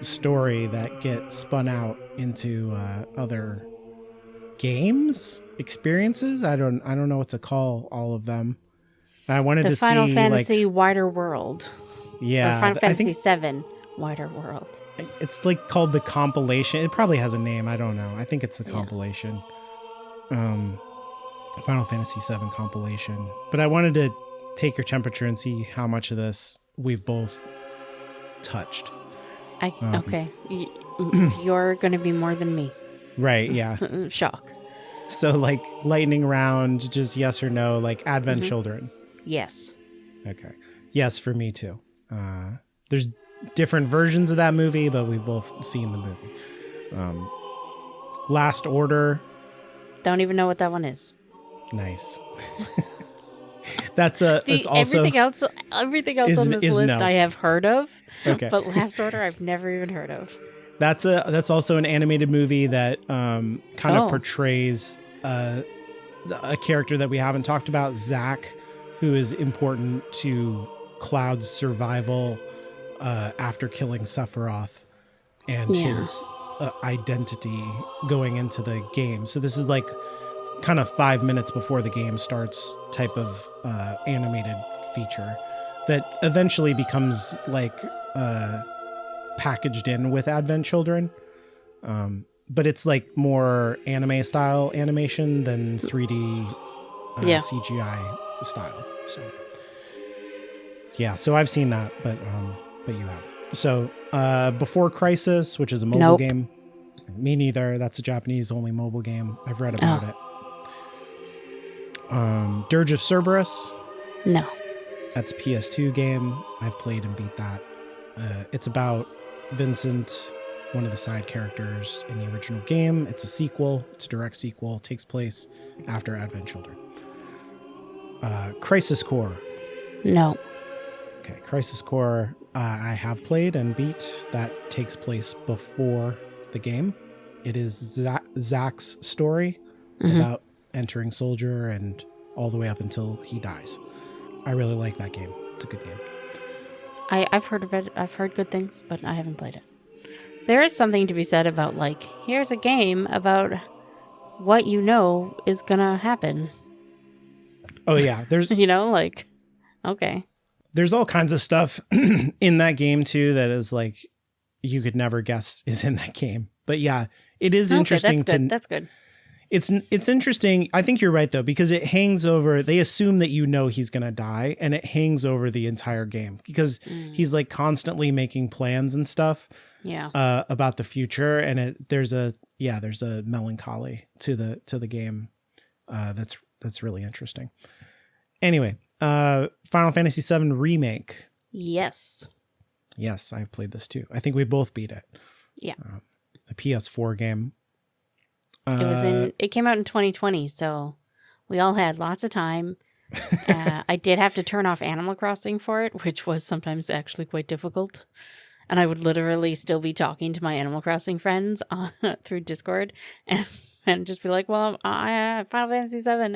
story that get spun out into other games, experiences. I don't know what to call all of them. I wanted to see Final Fantasy Wider World. Yeah, or Final Fantasy VII Wider World. It's like called the Compilation. It probably has a name. I don't know. I think it's the Compilation. Final Fantasy VII Compilation. But I wanted to take your temperature and see how much of this we've both touched. Okay. You're going to be more than me. Right, yeah. Shock. So like lightning round, just yes or no, like Advent Children. Yes. Okay. Yes, for me too. There's different versions of that movie, but we've both seen the movie. Last Order. Don't even know what that one is. Nice. That's also everything else on this list no. I have heard of. Okay. But Last Order I've never even heard of. That's also an animated movie that kind of portrays a character that we haven't talked about, Zack, who is important to Cloud's survival after killing Sephiroth and his identity going into the game. So this is like kind of 5 minutes before the game starts type of animated feature that eventually becomes like packaged in with Advent Children. But it's like more anime style animation than 3D CGI style. So I've seen that, but you haven't. So Before Crisis, which is a mobile game. Me neither. That's a Japanese only mobile game. I've read about it. Dirge of Cerberus. No. That's a PS2 game. I've played and beat that. It's about Vincent, one of the side characters in the original game. It's a sequel. It's a direct sequel. It takes place after Advent Children. Crisis Core. No. Okay, Crisis Core I have played and beat. That takes place before the game. It is Zach's story about entering Soldier and all the way up until he dies. I really like that game. It's a good game. I've heard of it. I've heard good things, but I haven't played it. There is something to be said about, like, here's a game about what you know is gonna happen. Oh yeah, there's like, okay. There's all kinds of stuff in that game too that is like you could never guess is in that game. But yeah, it is interesting. That's good. It's interesting. I think you're right though, because it hangs over. They assume that you know he's gonna die, and it hangs over the entire game because he's like constantly making plans and stuff. Yeah. About the future, and there's a melancholy to the game. That's really interesting. Anyway, Final Fantasy VII Remake. Yes, I've played this too. I think we both beat it. Yeah. A PS4 game. It came out in 2020, so we all had lots of time. I did have to turn off Animal Crossing for it, which was sometimes actually quite difficult. And I would literally still be talking to my Animal Crossing friends through Discord and just be like, well, I Final Fantasy VII.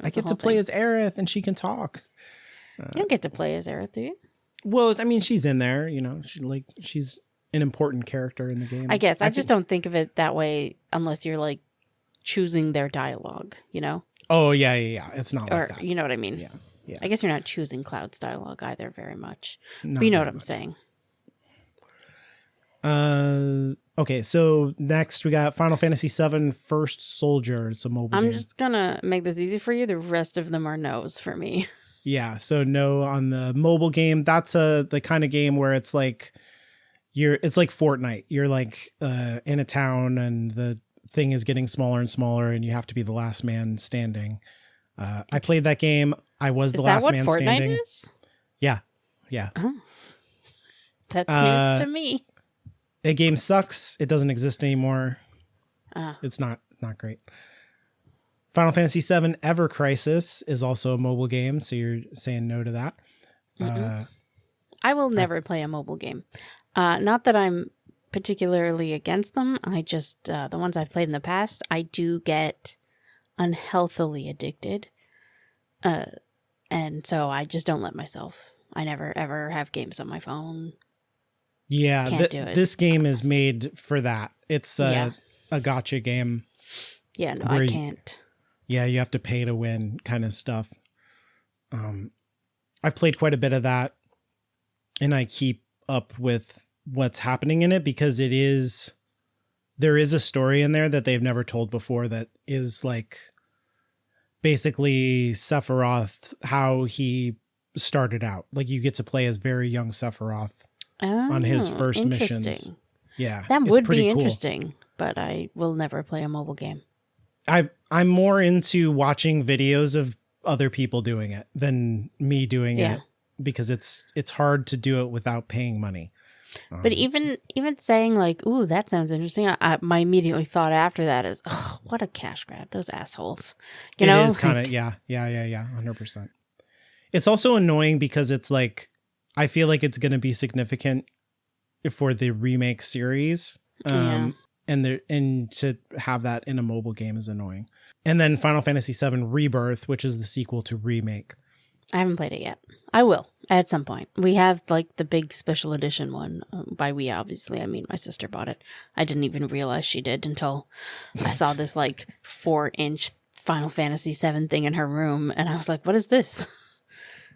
I get to play as Aerith and she can talk. You don't get to play as Aerith, do you? Well, I mean, she's in there, she's an important character in the game. I guess. I just don't think of it that way unless you're like choosing their dialogue, Oh, yeah. It's not like that. You know what I mean? Yeah. I guess you're not choosing Cloud's dialogue either very much. Not but you know what I'm much. saying. Okay, so next we got Final Fantasy VII First Soldier. It's a mobile game. I'm just going to make this easy for you. The rest of them are no's for me. Yeah, so no on the mobile game. That's the kind of game where it's like it's like Fortnite. You're like in a town and the thing is getting smaller and smaller and you have to be the last man standing. I played that game. I was the last man standing. Is that what Fortnite is? Yeah. Oh. That's news to me. The game sucks. It doesn't exist anymore. It's not great. Final Fantasy VII Ever Crisis is also a mobile game, so you're saying no to that. I will never play a mobile game. Not that I'm particularly against them. I just, the ones I've played in the past, I do get unhealthily addicted. And so I just don't let myself. I never, ever have games on my phone. Yeah, Can't do it. This game is made for that. It's a gacha game. Yeah, no, I can't. Yeah, you have to pay to win kind of stuff. I've played quite a bit of that, and I keep up with what's happening in it because there is a story in there that they've never told before that is like basically Sephiroth, how he started out. Like you get to play as very young Sephiroth on his first missions. Yeah, that would be cool. Interesting, but I will never play a mobile game. I'm more into watching videos of other people doing it than me doing it because it's hard to do it without paying money. But even saying like, "Ooh, that sounds interesting," my immediate thought after that is, "Oh, what a cash grab! Those assholes!" It is kind of 100%. It's also annoying because it's like I feel like it's going to be significant for the remake series. And to have that in a mobile game is annoying. And then Final Fantasy VII Rebirth, which is the sequel to Remake. I haven't played it yet. I will at some point. We have like the big special edition one. By we, obviously, I mean my sister bought it. I didn't even realize she did until I saw this like 4-inch Final Fantasy VII thing in her room. And I was like, what is this?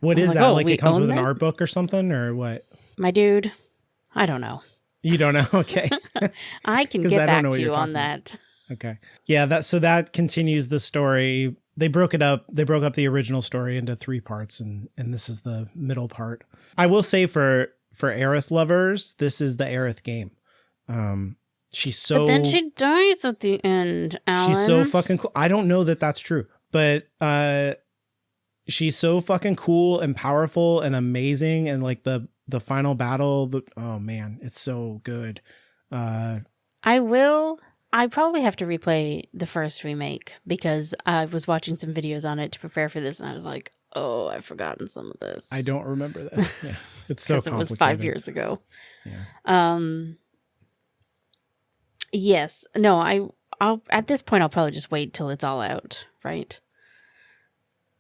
What is that? Like it comes with an art book or something or what? My dude, I don't know. You don't know? Okay. I can get back to you on that. Okay. Yeah, that continues the story. They broke it up. They broke up the original story into 3 parts and this is the middle part. I will say for Aerith lovers, this is the Aerith game. She's so But then she dies at the end, Alan. She's so fucking cool. I don't know that that's true, but she's so fucking cool and powerful and amazing and like the final battle, oh man, it's so good. I will I probably have to replay the first remake because I was watching some videos on it to prepare for this, and I was like, "Oh, I've forgotten some of this." I don't remember this. Yeah, it's so complicated. It was 5 years ago. Yeah. Yes. No. I'll at this point I'll probably just wait till it's all out, right?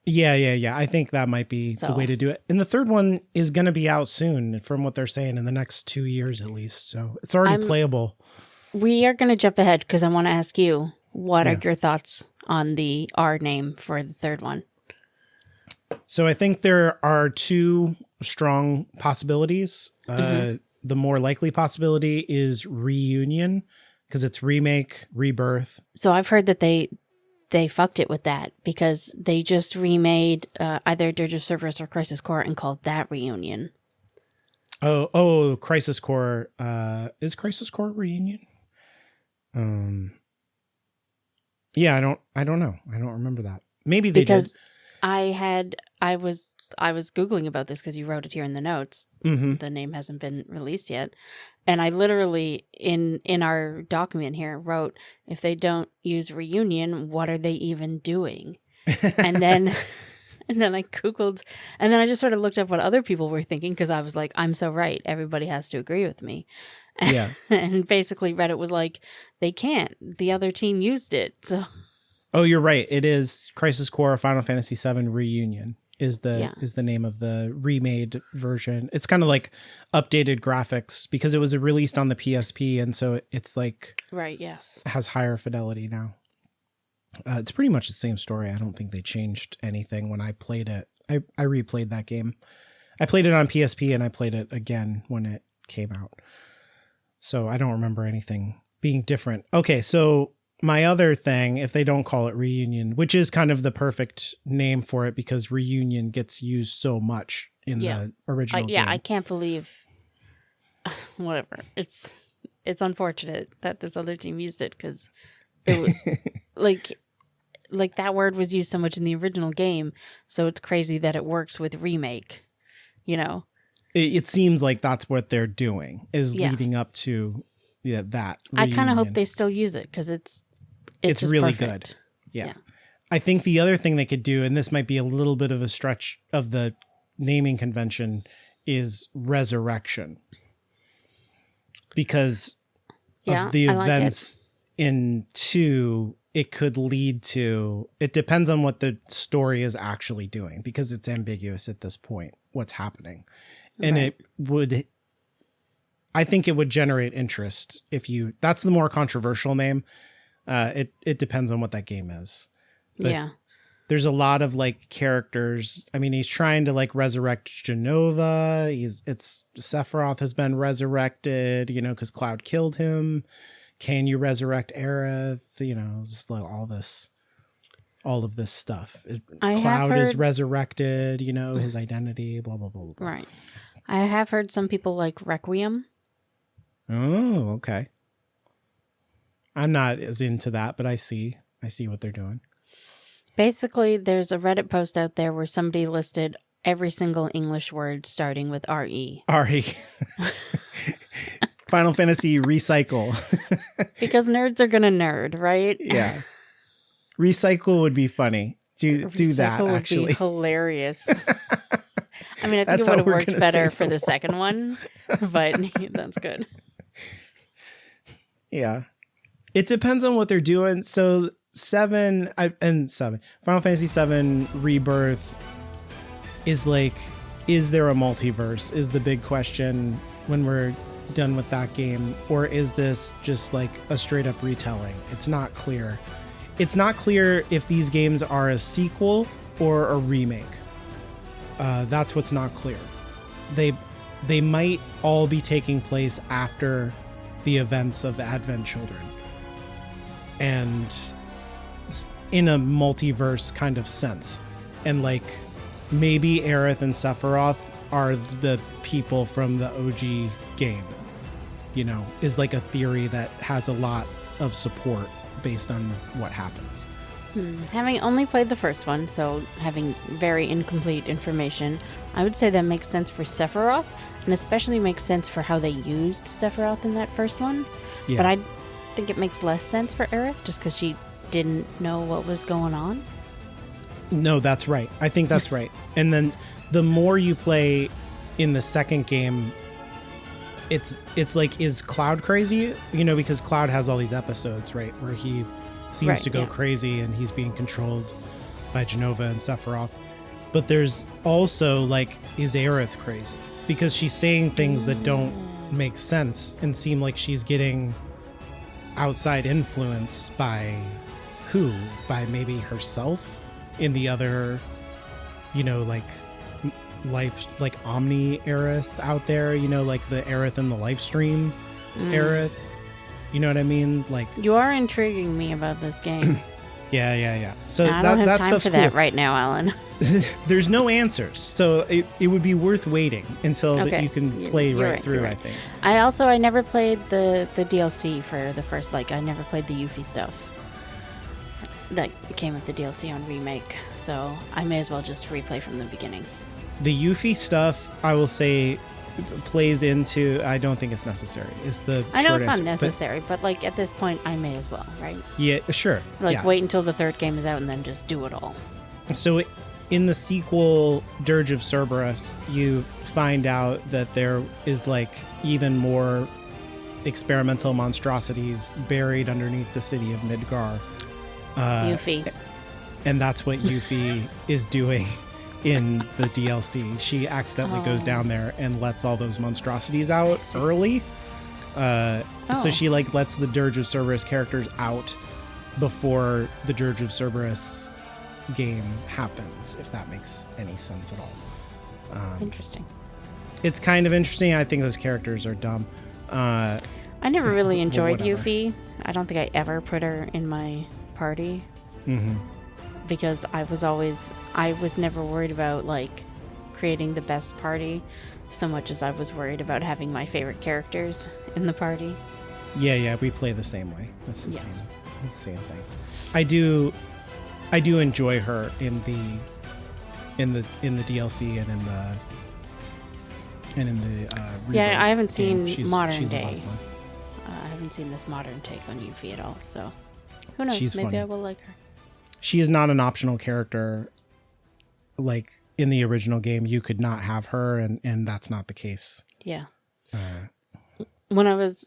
Yeah. I think that might be the way to do it. And the third one is going to be out soon, from what they're saying, in the next 2 years at least. So it's already playable. We are going to jump ahead because I want to ask you, what are your thoughts on the R name for the third one? So I think there are two strong possibilities. The more likely possibility is reunion, because it's remake, rebirth. So I've heard that they fucked it with that because they just remade either Dirge of Cerberus or Crisis Core and called that reunion. Oh, Crisis Core. Is Crisis Core reunion? Yeah, I don't know. I don't remember that. Maybe they did. I was Googling about this because you wrote it here in the notes. Mm-hmm. The name hasn't been released yet. And I literally, in our document here, wrote, if they don't use reunion, what are they even doing? And then I Googled, and then I just sort of looked up what other people were thinking because I was like, I'm so right. Everybody has to agree with me. Yeah. And basically Reddit was like, they can't. The other team used it. So. Oh, you're right. It is Crisis Core Final Fantasy VII Reunion is the name of the remade version. It's kind of like updated graphics because it was released on the PSP, and so it's like has higher fidelity now. It's pretty much the same story. I don't think they changed anything when I played it. I replayed that game. I played it on PSP and I played it again when it came out. So I don't remember anything being different. Okay, so my other thing, if they don't call it reunion, which is kind of the perfect name for it because reunion gets used so much in the original game. I can't believe whatever. It's unfortunate that this other team used it because it was like that word was used so much in the original game, so it's crazy that it works with remake, you know. It seems like that's what they're doing is leading up to that reunion. I kind of hope they still use it because it's really perfect. good. Yeah. I think the other thing they could do, and this might be a little bit of a stretch of the naming convention, is resurrection. Because of the events in 2, it could lead to, it depends on what the story is actually doing because it's ambiguous at this point, what's happening. And I think it would generate interest if that's the more controversial name. It depends on what that game is. But there's a lot of like characters. I mean, he's trying to like resurrect Genova. Sephiroth has been resurrected, because Cloud killed him. Can you resurrect Aerith? Just like all of this stuff. Cloud is resurrected, his identity, blah, blah, blah, blah. Right. I have heard some people like Requiem. Oh, okay. I'm not as into that, but I see what they're doing. Basically, there's a Reddit post out there where somebody listed every single English word starting with RE. RE. Final Fantasy recycle. Because nerds are going to nerd, right? Yeah. Recycle would be funny. Do that, actually. Would be hilarious. I mean, I think it would have worked better for the second one, but that's good. Yeah. It depends on what they're doing. So Final Fantasy VII Rebirth is like, is there a multiverse? Is the big question when we're done with that game, or is this just like a straight up retelling? It's not clear. It's not clear if these games are a sequel or a remake. That's what's not clear. They might all be taking place after the events of the Advent Children, and in a multiverse kind of sense. And like maybe Aerith and Sephiroth are the people from the OG game, is like a theory that has a lot of support based on what happens. Having only played the first one, so having very incomplete information, I would say that makes sense for Sephiroth, and especially makes sense for how they used Sephiroth in that first one. Yeah. think it makes less sense for Aerith just because she didn't know what was going on? No, that's right. I think that's right. And then the more you play in the second game, it's like, is Cloud crazy? You know, because Cloud has all these episodes, right, where he seems to go crazy and he's being controlled by Jenova and Sephiroth. But there's also, like, is Aerith crazy? Because she's saying things that don't make sense and seem like she's getting outside influence by who? By maybe herself in the other, you know, like, life, like Omni Aerith out there, you know, like the Aerith in the live stream Aerith. You know what I mean? Like, you are intriguing me about this game. Yeah. So I don't have time for cool. that right now, Alan. There's no answers, so it would be worth waiting until that you can play right through. Right. I think. I never played the DLC for the first. Like, I never played the Yuffie stuff that came with the DLC on Remake, so I may as well just replay from the beginning. The Yuffie stuff, I will say, plays into. I don't think it's necessary. It's the. I know short it's answer, not necessary, but like at this point, I may as well, right? Yeah, sure. Like wait until the third game is out and then just do it all. So, in the sequel, Dirge of Cerberus, you find out that there is like even more experimental monstrosities buried underneath the city of Midgar. Yuffie. And that's what Yuffie is doing. In the DLC, she accidentally goes down there and lets all those monstrosities out early. So she like lets the Dirge of Cerberus characters out before the Dirge of Cerberus game happens, if that makes any sense at all. Interesting. It's kind of interesting. I think those characters are dumb. I never really enjoyed Yuffie. I don't think I ever put her in my party. Mm-hmm. Because I was never worried about like creating the best party so much as I was worried about having my favorite characters in the party. Yeah, we play the same way. It's the same thing. I do enjoy her in the DLC and in the I haven't seen modern she's day. I haven't seen this modern take on Yuffie at all, so who knows? She's maybe funny. I will like her. She is not an optional character. Like in the original game, you could not have her, and that's not the case. Yeah. When I was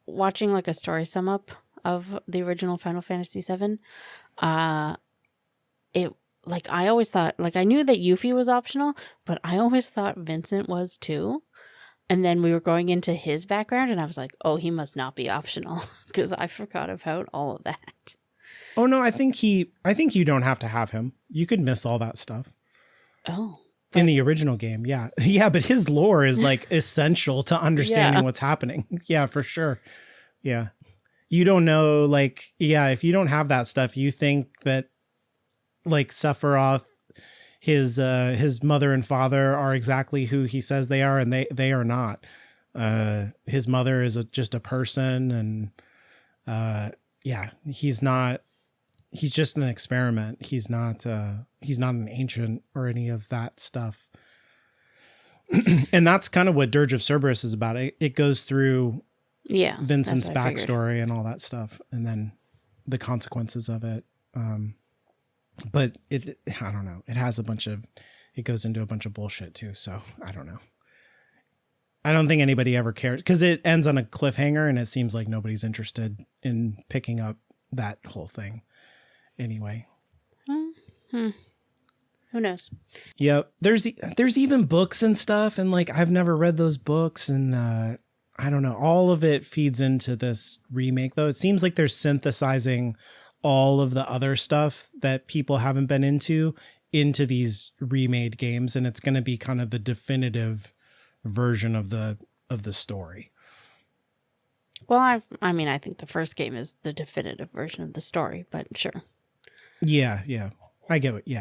watching like a story sum up of the original Final Fantasy VII, it like I always thought, like I knew that Yuffie was optional, but I always thought Vincent was too. And then we were going into his background, and I was like, oh, he must not be optional because I forgot about all of that. Oh no, I think you don't have to have him. You could miss all that stuff. Oh. In the original game, yeah. Yeah, but his lore is like essential to understanding what's happening. Yeah, for sure. Yeah. You don't know, like, if you don't have that stuff, you think that like Sephiroth, his mother and father are exactly who he says they are, and they are not. His mother is just a person, and he's not. He's just an experiment. He's not an ancient or any of that stuff. And that's kind of what Dirge of Cerberus is about. It goes through Vincent's backstory and all that stuff, and then the consequences of it. But I don't know. It goes into a bunch of bullshit too. So I don't know. I don't think anybody ever cares because it ends on a cliffhanger, and it seems like nobody's interested in picking up that whole thing. Anyway. Who knows? Yep. There's even books and stuff, and like I've never read those books, and I don't know. All of it feeds into this remake, though. It seems like they're synthesizing all of the other stuff that people haven't been into these remade games, and it's going to be kind of the definitive version of the story. Well, I mean, I think the first game is the definitive version of the story, but sure. Yeah. I get what you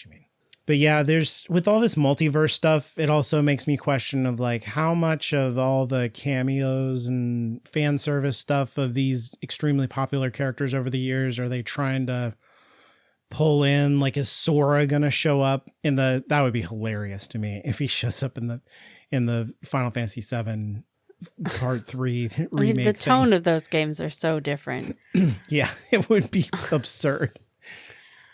mean. But yeah, there's with all this multiverse stuff, it also makes me question of like how much of all the cameos and fan service stuff of these extremely popular characters over the years are they trying to pull in? Like, is Sora gonna show up that would be hilarious to me if he shows up in the Final Fantasy VII Part 3 remake. I mean, the tone of those games are so different. Yeah, it would be absurd.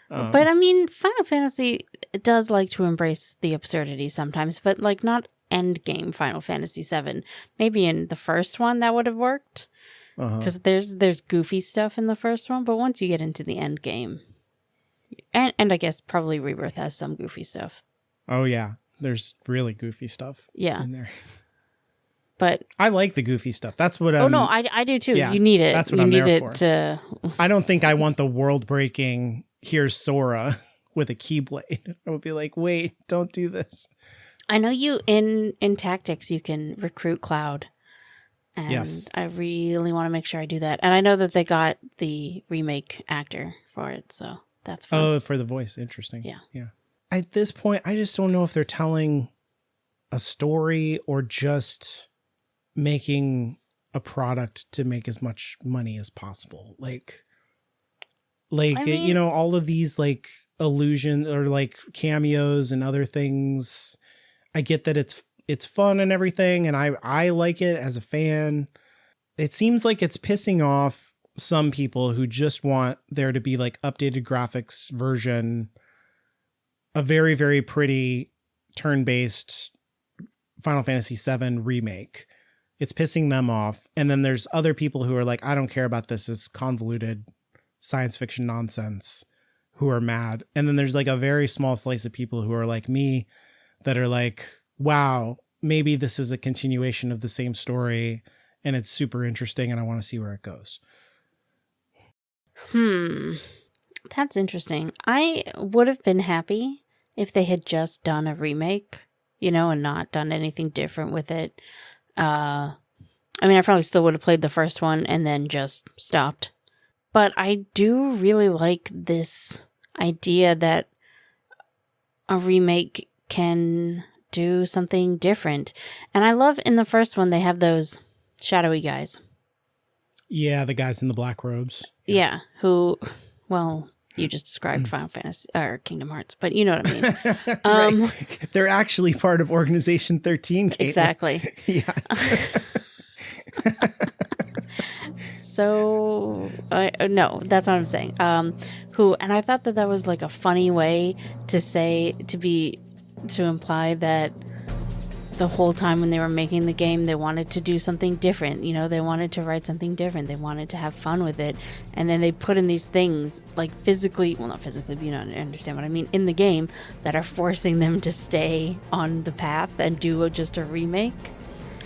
But I mean, Final Fantasy does like to embrace the absurdity sometimes, but like not end game Final Fantasy VII. Maybe in the first one that would have worked, because there's goofy stuff in the first one, but once you get into the end game, and I guess probably Rebirth has some goofy stuff. Oh yeah, there's really goofy stuff. In there. But I like the goofy stuff. That's what. No, I do too. Yeah, you need it. That's what you I'm need there it for. To. I don't think I want the world breaking. Here's Sora with a keyblade. I would be like, wait, don't do this. I know you in Tactics you can recruit Cloud, and yes. I really want to make sure I do that. And I know that they got the remake actor for it, so that's fun. Oh, for the voice, interesting. Yeah. At this point, I just don't know if they're telling a story or just making a product to make as much money as possible. Like I mean, you know, all of these like illusion or like cameos and other things. I get that it's fun and everything, and I like it as a fan. It seems like it's pissing off some people who just want there to be like updated graphics version, a very, very pretty turn-based Final Fantasy VII remake. It's pissing them off. And then there's other people who are like, I don't care about this. It's convoluted science fiction nonsense, who are mad. And then there's like a very small slice of people who are like me that are like, wow, maybe this is a continuation of the same story and it's super interesting and I want to see where it goes. That's interesting. I would have been happy if they had just done a remake, you know, and not done anything different with it. I mean, I probably still would have played the first one and then just stopped. But I do really like this idea that a remake can do something different. And I love in the first one, they have those shadowy guys. Yeah, the guys in the black robes. Yeah, who, well, you just described Final Fantasy or Kingdom Hearts, but you know what I mean. Right. They're actually part of Organization 13. Caitlin. Exactly. Yeah. So, no, that's what I'm saying. And I thought that was like a funny way to imply that the whole time when they were making the game, they wanted to do something different. You know, they wanted to write something different. They wanted to have fun with it. And then they put in these things like physically, well, not physically, but you know, understand what I mean, in the game that are forcing them to stay on the path and do just a remake.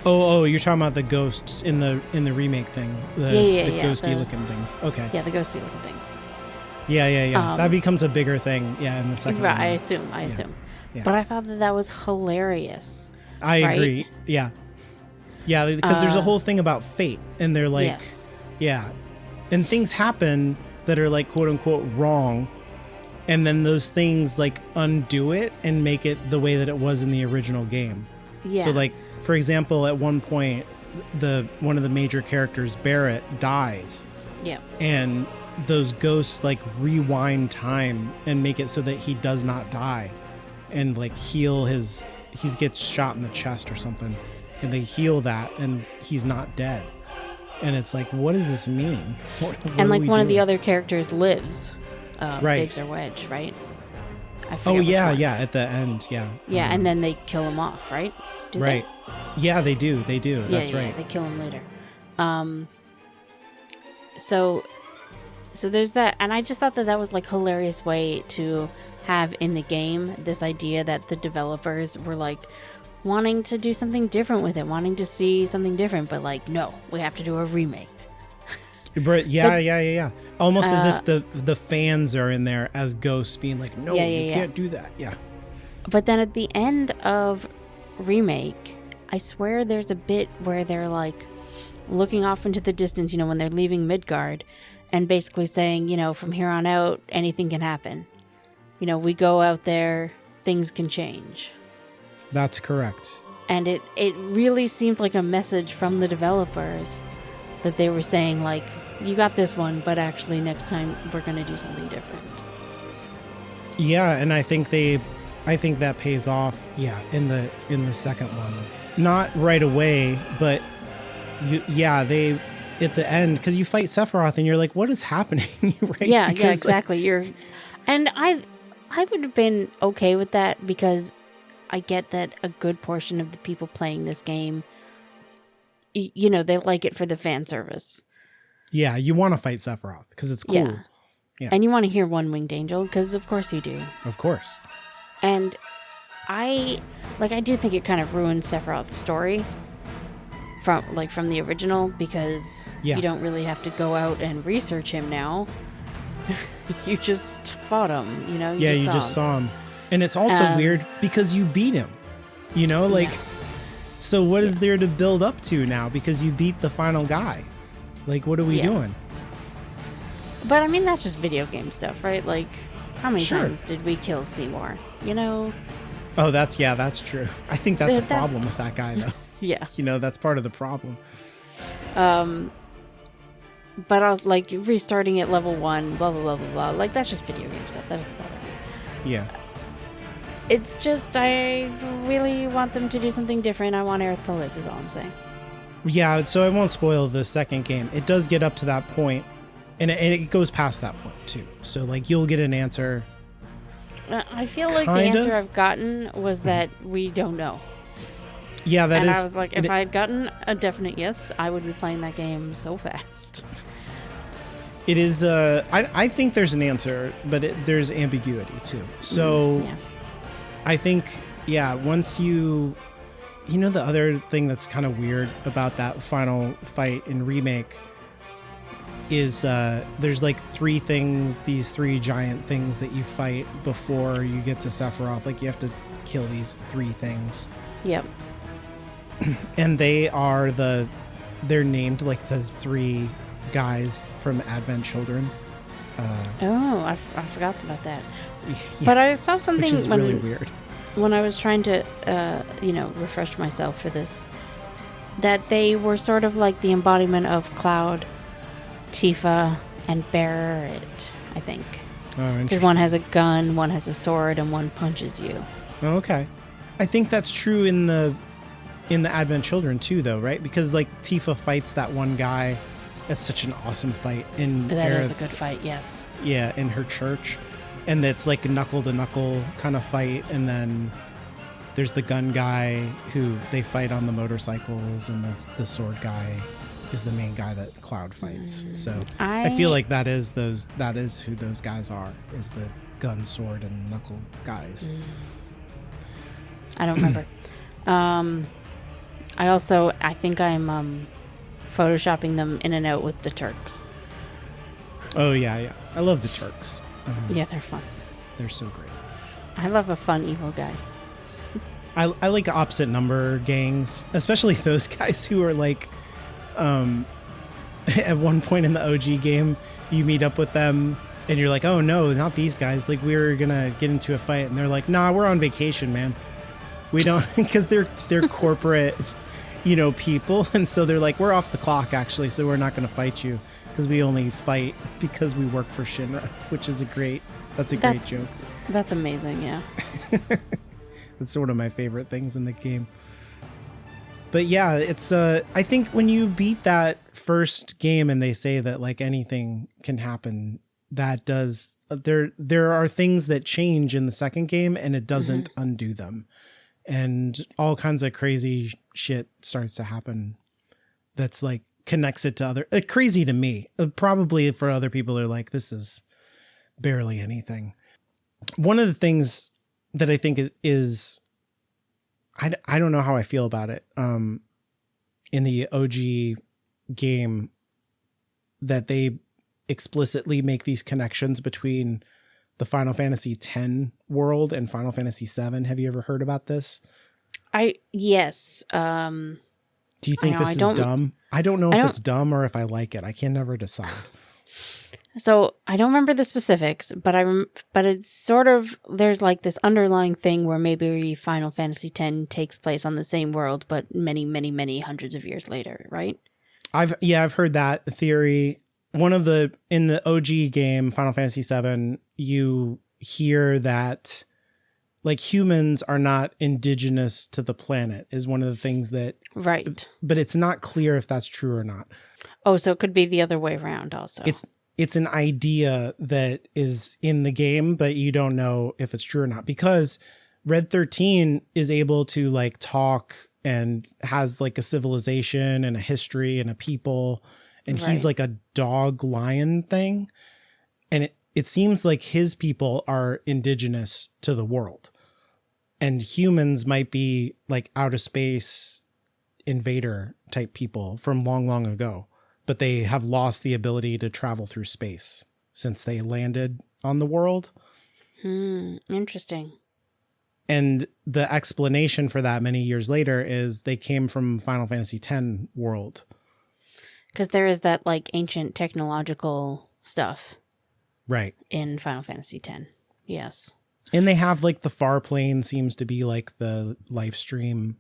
Oh, you're talking about the ghosts in the remake thing. The ghosty looking things. Okay. Yeah, the ghosty looking things. Yeah. That becomes a bigger thing, in the second one. I assume. Yeah. But I thought that was hilarious. I agree. Yeah. Yeah, because there's a whole thing about fate, and they're like, yes. Yeah. And things happen that are like, quote unquote, wrong. And then those things like undo it and make it the way that it was in the original game. Yeah. So like, for example, at one point, one of the major characters, Barrett, dies. Yeah. And those ghosts like rewind time and make it so that he does not die, and like heal he gets shot in the chest or something, and they heal that and he's not dead. And it's like, what does this mean? What and like one of the other characters lives, right. Biggs or Wedge, right? I forget which one. Yeah, at the end, yeah. Yeah, and then they kill him off, right? Right. Yeah, they do. That's right. Yeah, they kill him later. So there's that, and I just thought that was like hilarious way to have in the game this idea that the developers were like wanting to do something different with it, wanting to see something different, but like, no, we have to do a remake. Yeah. Almost as if the fans are in there as ghosts being like, no, you can't do that. Yeah. But then at the end of remake, I swear there's a bit where they're like looking off into the distance, you know, when they're leaving Midgard, and basically saying, you know, from here on out, anything can happen. You know, we go out there, things can change. That's correct. And it really seemed like a message from the developers that they were saying, like, you got this one, but actually next time we're going to do something different. Yeah, and I think that pays off, in the second one. Not right away, but they at the end, because you fight Sephiroth and you're like, what is happening? Right? Yeah, because, yeah, exactly. And I would have been okay with that, because I get that a good portion of the people playing this game, they like it for the fan service. Yeah, you want to fight Sephiroth because it's cool. Yeah. And you want to hear One Winged Angel, because of course you do. Of course. And I do think it kind of ruins Sephiroth's story from the original, because you don't really have to go out and research him now. You just fought him, you just saw him. And it's also weird because you beat him, so what is there to build up to now, because you beat the final guy? Like, what are we doing? But I mean, that's just video game stuff, right? Like, how many times did we kill Seymour? Oh, that's true. I think that's a problem with that guy, though. Yeah. That's part of the problem. But I was like, restarting at level 1, blah, blah, blah, blah, blah. Like, that's just video game stuff. That doesn't bother me. Yeah. It's just, I really want them to do something different. I want Aerith to live, is all I'm saying. Yeah, so I won't spoil the second game. It does get up to that point, and it goes past that point, too. So, like, you'll get an answer. I feel like the answer I've gotten was that we don't know. Yeah, and I was like, if I had gotten a definite yes, I would be playing that game so fast. It is, I think there's an answer, but there's ambiguity, too. So, I think, once you... the other thing that's kind of weird about that final fight in Remake is there's like these three giant things that you fight before you get to Sephiroth. Like, you have to kill these 3 things. Yep. And they're named like the 3 guys from Advent Children. I forgot about that. Yeah, but I saw something which is really weird. When I was trying to, refresh myself for this, that they were sort of like the embodiment of Cloud, Tifa, and Barrett, I think. Oh, because one has a gun, one has a sword, and one punches you. Oh, okay. I think that's true in the Advent Children too, though, right? Because like Tifa fights that one guy. That's such an awesome fight. That is a good fight, yes. Yeah, in her church. And it's like a knuckle-to-knuckle kind of fight. And then there's the gun guy who they fight on the motorcycles, and the sword guy is the main guy that Cloud fights. So I feel like that is who those guys are, is the gun, sword, and knuckle guys. I don't remember. I think I'm photoshopping them in and out with the Turks. Oh, yeah. I love the Turks. Yeah, they're fun. They're so great. I love a fun evil guy. I like opposite number gangs, especially those guys who are like, at one point in the OG game, you meet up with them and you're like, oh no, not these guys. Like, we were gonna get into a fight, and they're like, nah, we're on vacation, man. We don't, because they're corporate, people, and so they're like, we're off the clock actually, so we're not gonna fight you. Because we only fight because we work for Shinra, which is a great joke. That's amazing, yeah. That's one of my favorite things in the game. But yeah, it's I think when you beat that first game and they say that like anything can happen, that does there are things that change in the second game, and it doesn't undo them. And all kinds of crazy shit starts to happen that's like connects it to other crazy to me. Probably for other people are like, this is barely anything. One of the things that I think is I don't know how I feel about it in the OG game, that they explicitly make these connections between the Final Fantasy X world and Final Fantasy VII. Have you ever heard about this? Yes. Do you think this is dumb? I don't know if it's dumb or if I like it. I can never decide. So I don't remember the specifics, but but it's sort of, there's like this underlying thing where maybe Final Fantasy X takes place on the same world, but many, many, many hundreds of years later, right? I've heard that theory. In the OG game, Final Fantasy VII, you hear that like humans are not indigenous to the planet is one of the things that, Right. but it's not clear if that's true or not. Oh, so it could be the other way around also. It's an idea that is in the game, but you don't know if it's true or not, because Red 13 is able to like talk and has like a civilization and a history and a people, and he's like a dog lion thing. And it seems like his people are indigenous to the world, and humans might be like outer space invader type people from long, long ago, but they have lost the ability to travel through space since they landed on the world. Interesting. And the explanation for that many years later is they came from Final Fantasy X world. Because there is that like ancient technological stuff. Right. In Final Fantasy X. Yes. And they have like the far plane seems to be like the live stream.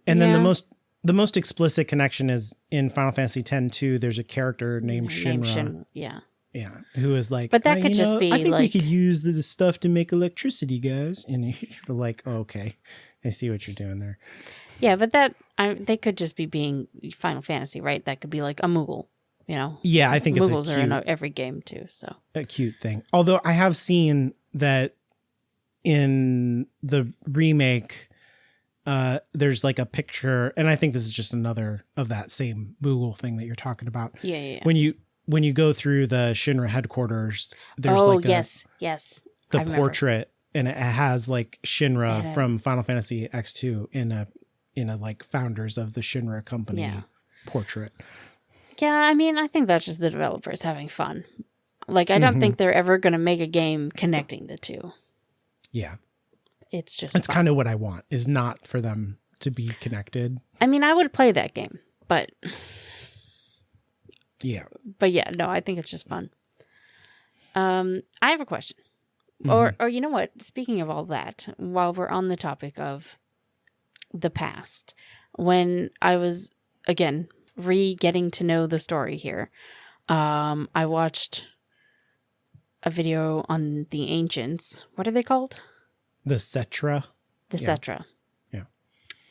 And then the most explicit connection is in Final Fantasy X too. There's a character named Shinra. Yeah. Yeah. Who is like, but that could just be I think like, we could use this stuff to make electricity, guys. And you're like, oh, okay, I see what you're doing there. Yeah, but they could just be being Final Fantasy, right? That could be like a Moogle, you know? Yeah, I think Moogles it's are in every game too, so. A cute thing. Although I have seen that in the remake, there's like a picture, and I think this is just another of that same Moogle thing that you're talking about. Yeah. When you go through the Shinra headquarters, there's yes. the portrait, and it has like Shinra from Final Fantasy X2 in a like founders of the Shinra company portrait. Yeah, I mean, I think that's just the developers having fun. Like, I don't think they're ever going to make a game connecting the two. Yeah. That's kind of what I want, is not for them to be connected. I mean, I would play that game, but yeah. But yeah, no, I think it's just fun. I have a question. Or you know what? Speaking of all that, while we're on the topic of the past, when I was, again, getting to know the story here, I watched a video on the ancients. What are they called? The Cetra. Cetra. Yeah.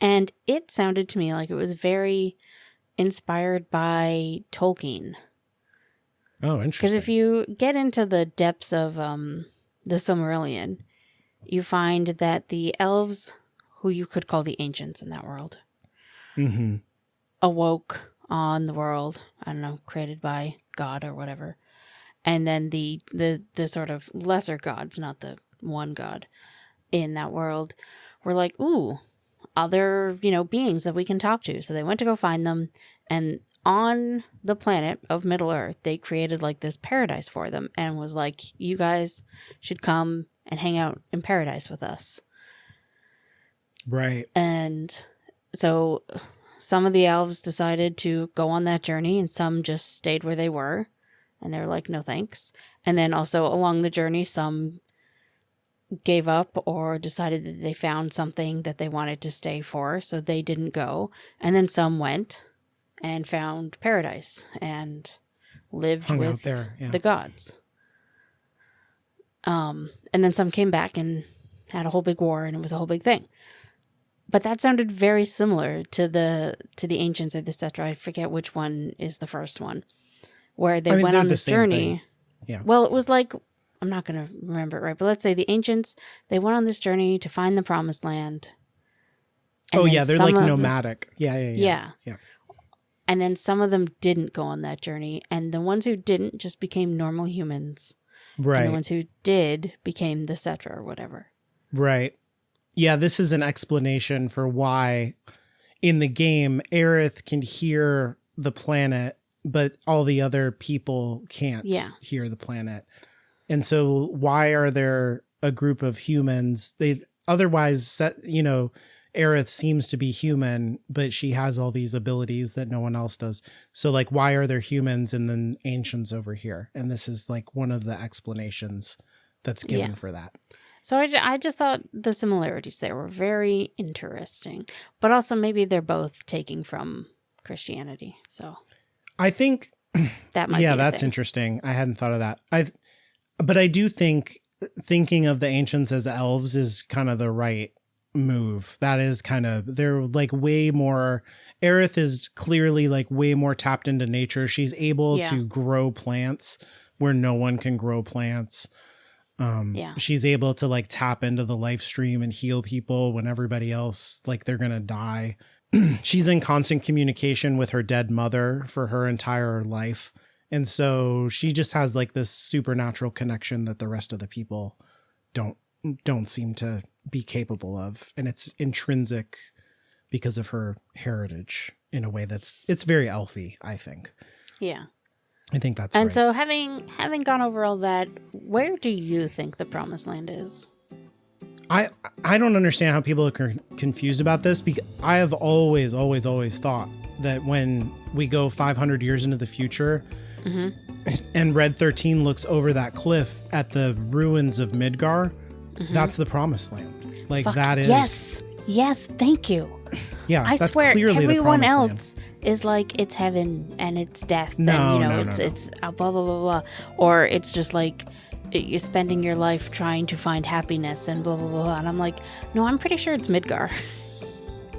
And it sounded to me like it was very inspired by Tolkien. Oh, interesting. Because if you get into the depths of the Silmarillion, you find that the elves, who you could call the ancients in that world, awoke on the world, I don't know, created by God or whatever. And then the sort of lesser gods, not the one god in that world, were like, ooh, other, beings that we can talk to. So they went to go find them, and on the planet of Middle Earth, they created like this paradise for them and was like, you guys should come and hang out in paradise with us. Right. And so some of the elves decided to go on that journey, and some just stayed where they were, and they were like, no thanks. And then also along the journey, some gave up or decided that they found something that they wanted to stay for, so they didn't go. And then some went and found paradise and lived with the gods. And then some came back and had a whole big war, and it was a whole big thing. But that sounded very similar to the ancients or the Cetra. I forget which one is the first one, where they went on this journey. Yeah. Well, it was like, I'm not going to remember it right, but let's say the ancients, they went on this journey to find the promised land. They're like nomadic. Yeah. And then some of them didn't go on that journey, and the ones who didn't just became normal humans. Right. And the ones who did became the Cetra or whatever. Right. Yeah, this is an explanation for why in the game Aerith can hear the planet, but all the other people can't hear the planet. And so why are there a group of humans? They otherwise Aerith seems to be human, but she has all these abilities that no one else does. So like, why are there humans and then ancients over here? And this is like one of the explanations that's given for that. So I just thought the similarities there were very interesting, but also maybe they're both taking from Christianity. So I think that might be that's interesting. I hadn't thought of that. But I do think thinking of the ancients as elves is kind of the right move. That is kind of, they're like way more, Aerith is clearly like way more tapped into nature. She's able to grow plants where no one can grow plants. She's able to like tap into the life stream and heal people when everybody else, like, they're gonna die. She's in constant communication with her dead mother for her entire life. And so she just has like this supernatural connection that the rest of the people don't seem to be capable of. And it's intrinsic because of her heritage in a way it's very elfy, I think. Yeah. I think that's and right. so having gone over all that, where do you think the promised land is? I don't understand how people are confused about this, because I have always thought that when we go 500 years into the future and Red 13 looks over that cliff at the ruins of Midgar, that's the promised land. Like, that is... Yes, thank you. Yeah, I that's swear, clearly everyone the promised else is like, it's heaven and it's death, No, and no, it's blah blah blah blah, or it's just like you're spending your life trying to find happiness and blah blah blah. And I'm like, no, I'm pretty sure it's Midgar.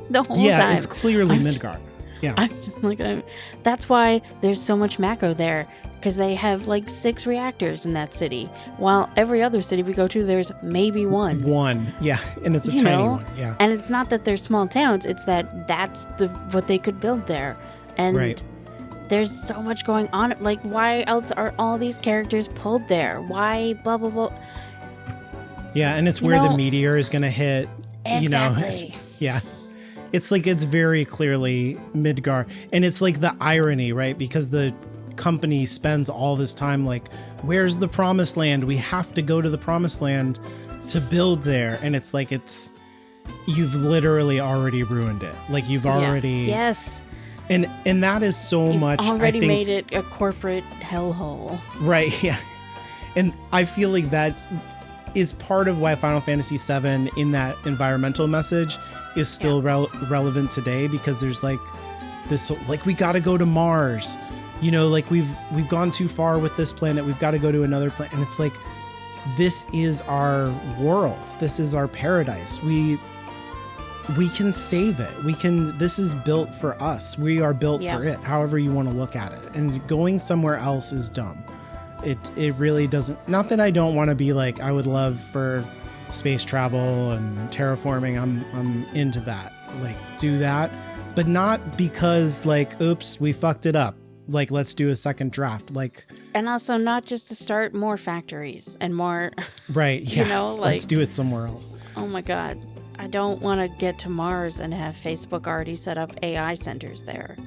The whole time. Yeah, it's clearly Midgar. Yeah, I'm just like, that's why there's so much Mako there, because they have like 6 reactors in that city, while every other city we go to, there's maybe one. Yeah, and it's a tiny one. Yeah, and it's not that they're small towns; it's that that's what they could build there, and there's so much going on. Like, why else are all these characters pulled there? Why blah blah blah? Yeah, and it's where the meteor is going to hit. Exactly. Yeah. It's like, it's very clearly Midgar. And it's like the irony, right? Because the company spends all this time like, where's the promised land? We have to go to the promised land to build there. And it's like, you've literally already ruined it. Like, you've already... Yes. And that is so You've much... already made it a corporate hellhole. Right, yeah. And I feel like that is part of why Final Fantasy VII, in that environmental message, is still relevant today, because there's like this, like, we got to go to Mars, like we've gone too far with this planet, we've got to go to another planet. And it's like, this is our world, this is our paradise, we can save it, this is built for us, we are built for it, however you want to look at it. And going somewhere else is dumb. It really doesn't, not that I don't want to be like, I would love for space travel and terraforming, I'm into that, like, do that, but not because like, oops, we fucked it up, like, let's do a second draft, like. And also not just to start more factories and more right, yeah, like, let's do it somewhere else. Oh my god, I don't want to get to Mars and have Facebook already set up AI centers there.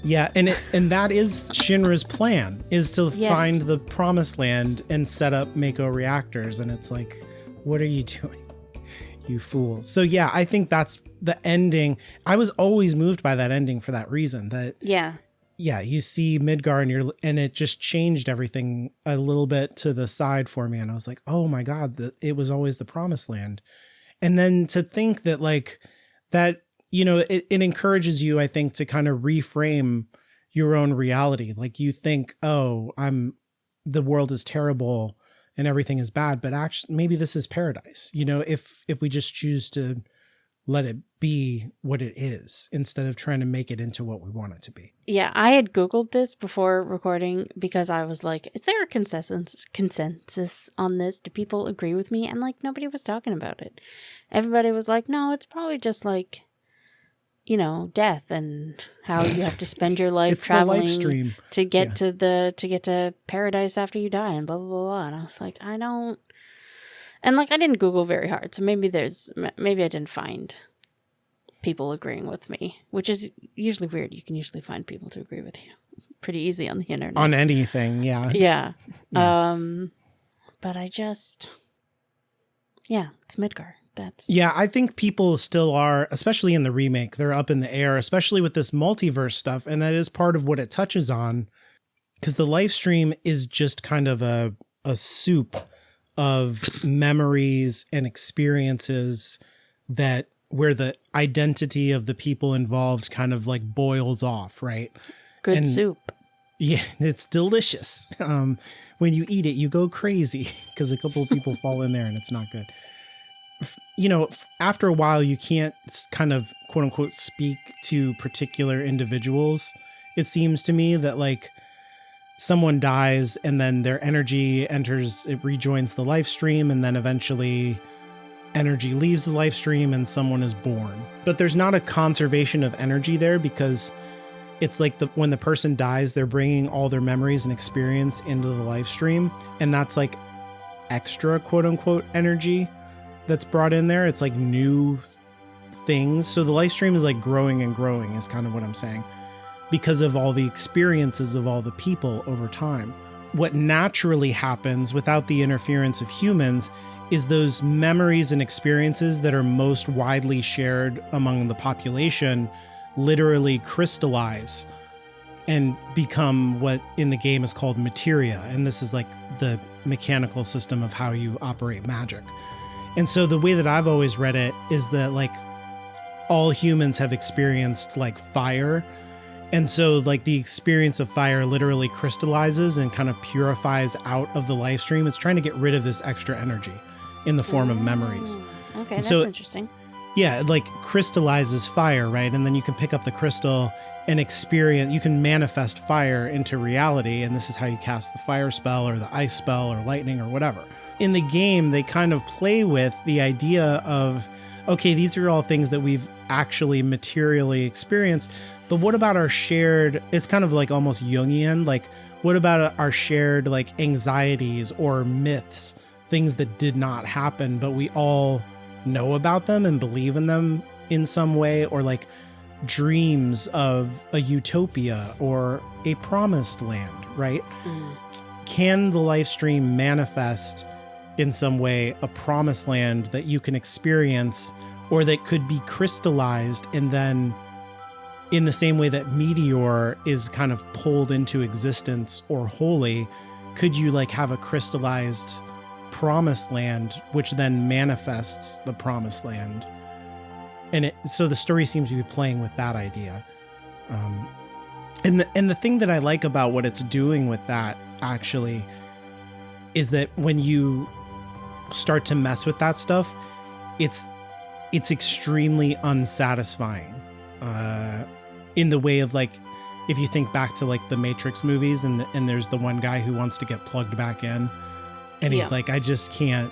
Yeah, and that is Shinra's plan, is to find the promised land and set up Mako reactors. And it's like, what are you doing, you fools? So yeah, I think that's the ending. I was always moved by that ending for that reason. That you see Midgar and it just changed everything a little bit to the side for me. And I was like, oh my god, it was always the promised land. And then to think that like that. It encourages you, I think, to kind of reframe your own reality. Like, you think, oh, the world is terrible and everything is bad, but actually maybe this is paradise. If we just choose to let it be what it is instead of trying to make it into what we want it to be. Yeah, I had Googled this before recording because I was like, is there a consensus on this? Do people agree with me? And like, nobody was talking about it. Everybody was like, no, it's probably just like, death and how you have to spend your life traveling to get to paradise after you die and blah, blah, blah, blah. And I was like, I don't, and like, I didn't Google very hard. So maybe I didn't find people agreeing with me, which is usually weird. You can usually find people to agree with you pretty easy on the internet. On anything. Yeah. Yeah. But I just, it's Midgar. Yeah, I think people still are, especially in the remake, they're up in the air, especially with this multiverse stuff. And that is part of what it touches on, because the live stream is just kind of a soup of memories and experiences where the identity of the people involved kind of like boils off, right? Good soup. Yeah, it's delicious. When you eat it, you go crazy because a couple of people fall in there and it's not good. After a while, you can't kind of quote unquote speak to particular individuals. It seems to me that like someone dies and then their energy enters, it rejoins the life stream, and then eventually energy leaves the life stream and someone is born. But there's not a conservation of energy there because it's like when the person dies, they're bringing all their memories and experience into the life stream. And that's like extra quote unquote energy that's brought in there. It's like new things. So the life stream is like growing and growing is kind of what I'm saying, because of all the experiences of all the people over time. What naturally happens without the interference of humans is those memories and experiences that are most widely shared among the population literally crystallize and become what in the game is called materia. And this is like the mechanical system of how you operate magic. And so the way that I've always read it is that like all humans have experienced like fire. And so like the experience of fire literally crystallizes and kind of purifies out of the life stream. It's trying to get rid of this extra energy in the form of memories. Okay, and that's so, interesting. Yeah, it like crystallizes fire, right? And then you can pick up the crystal and experience, you can manifest fire into reality. And this is how you cast the fire spell or the ice spell or lightning or whatever. In the game, they kind of play with the idea of, okay, these are all things that we've actually materially experienced, but what about our shared, it's kind of like almost Jungian, like what about our shared like anxieties or myths, things that did not happen, but we all know about them and believe in them in some way, or like dreams of a utopia or a promised land, right? Can the life stream manifest in some way a promised land that you can experience, or that could be crystallized, and then in the same way that meteor is kind of pulled into existence or holy, could you like have a crystallized promised land which then manifests the promised land? And so the story seems to be playing with that idea. And the thing that I like about what it's doing with that actually is that when you start to mess with that stuff, it's extremely unsatisfying, in the way of like, if you think back to like the Matrix movies and there's the one guy who wants to get plugged back in and he's like, I just can't,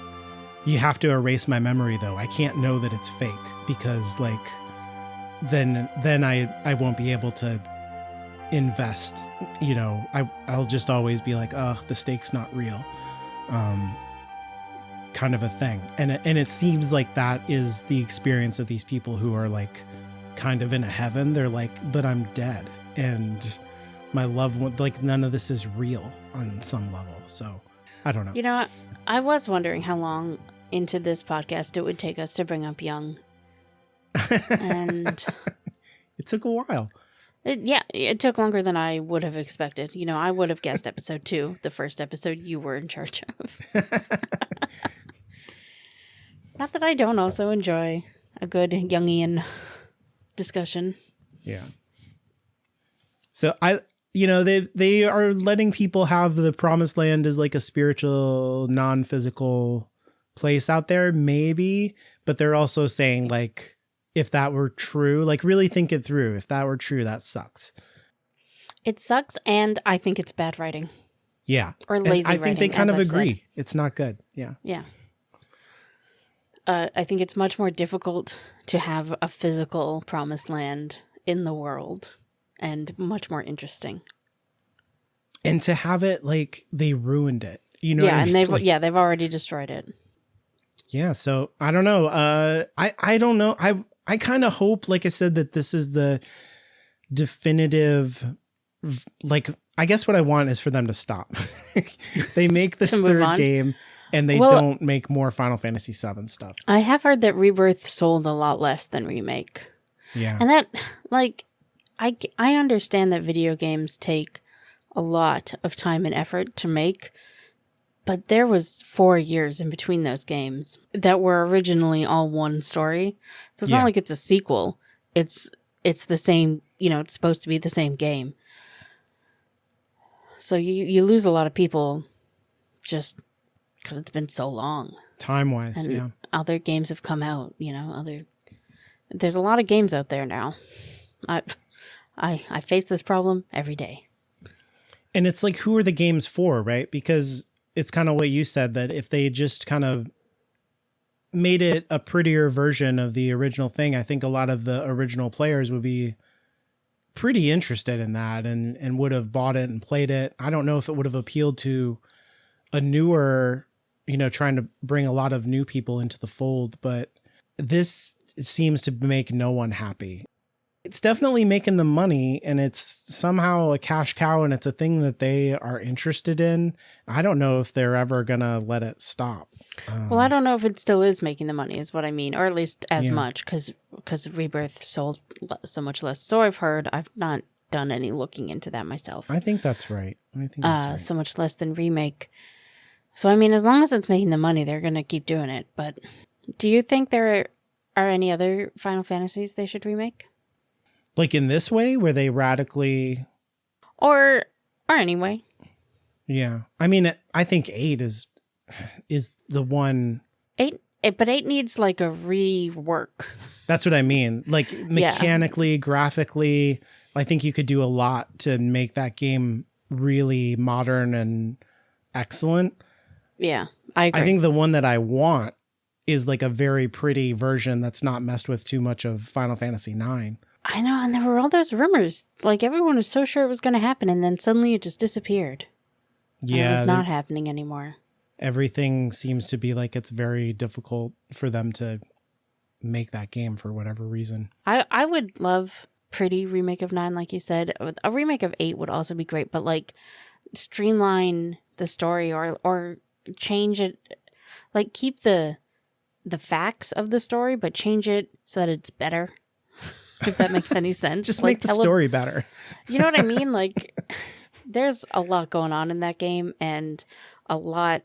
you have to erase my memory though. I can't know that it's fake because like, then I won't be able to invest, I'll just always be like, oh, the stake's not real. Kind of a thing. And it seems like that is the experience of these people who are like kind of in a heaven. They're like, but I'm dead and my loved one, like none of this is real on some level. So I don't know. I was wondering how long into this podcast it would take us to bring up Young. And it took a while. It took longer than I would have expected. I would have guessed episode 2, the first episode you were in charge of. Not that I don't also enjoy a good Jungian discussion. Yeah. So they are letting people have the promised land as like a spiritual, non-physical place out there, maybe, but they're also saying like, if that were true, like really think it through. If that were true, that sucks. It sucks, and I think it's bad writing. Yeah. Or lazy writing. I think they kind of agree. It's not good. Yeah. Yeah. I think it's much more difficult to have a physical promised land in the world, and much more interesting. And to have it like they ruined it, Yeah, what I mean? And they've already destroyed it. Yeah, so I don't know. I don't know. I kind of hope, like I said, that this is the definitive. Like, I guess what I want is for them to stop. They make this third game. And they don't make more Final Fantasy VII stuff. I have heard that Rebirth sold a lot less than Remake. Yeah. And that, like, I understand that video games take a lot of time and effort to make, but there was 4 years in between those games that were originally all one story. So it's not like it's a sequel. It's the same, it's supposed to be the same game. So you lose a lot of people just because it's been so long. Time-wise, And yeah. other games have come out, there's a lot of games out there now. I face this problem every day. And it's like, who are the games for, right? Because it's kind of what you said, that if they just kind of made it a prettier version of the original thing, I think a lot of the original players would be pretty interested in that and would have bought it and played it. I don't know if it would have appealed to a newer, trying to bring a lot of new people into the fold, but this seems to make no one happy. It's definitely making them money, and it's somehow a cash cow, and it's a thing that they are interested in. I don't know if they're ever gonna let it stop. Well, I don't know if it still is making the money, is what I mean, or at least as much, because Rebirth sold so much less. So I've heard. I've not done any looking into that myself. I think that's right. Right. So much less than Remake. So I mean, as long as it's making the money, they're gonna keep doing it. But do you think there are any other Final Fantasies they should remake? Like in this way, where they radically, or anyway. Yeah, I mean, I think 8 is the one. 8, but 8 needs like a rework. That's what I mean. Like mechanically, graphically, I think you could do a lot to make that game really modern and excellent. Yeah, I agree. I think the one that I want is like a very pretty version that's not messed with too much of Final Fantasy 9. I know, and there were all those rumors. Like, everyone was so sure it was going to happen, and then suddenly it just disappeared. Yeah. And it was not happening anymore. Everything seems to be like it's very difficult for them to make that game for whatever reason. I would love pretty remake of 9, like you said. A remake of 8 would also be great, but, like, streamline the story or change it. Like, keep the facts of the story, but change it so that it's better. If that makes any sense. Just like, make the story better. You know what I mean? Like, there's a lot going on in that game, and a lot.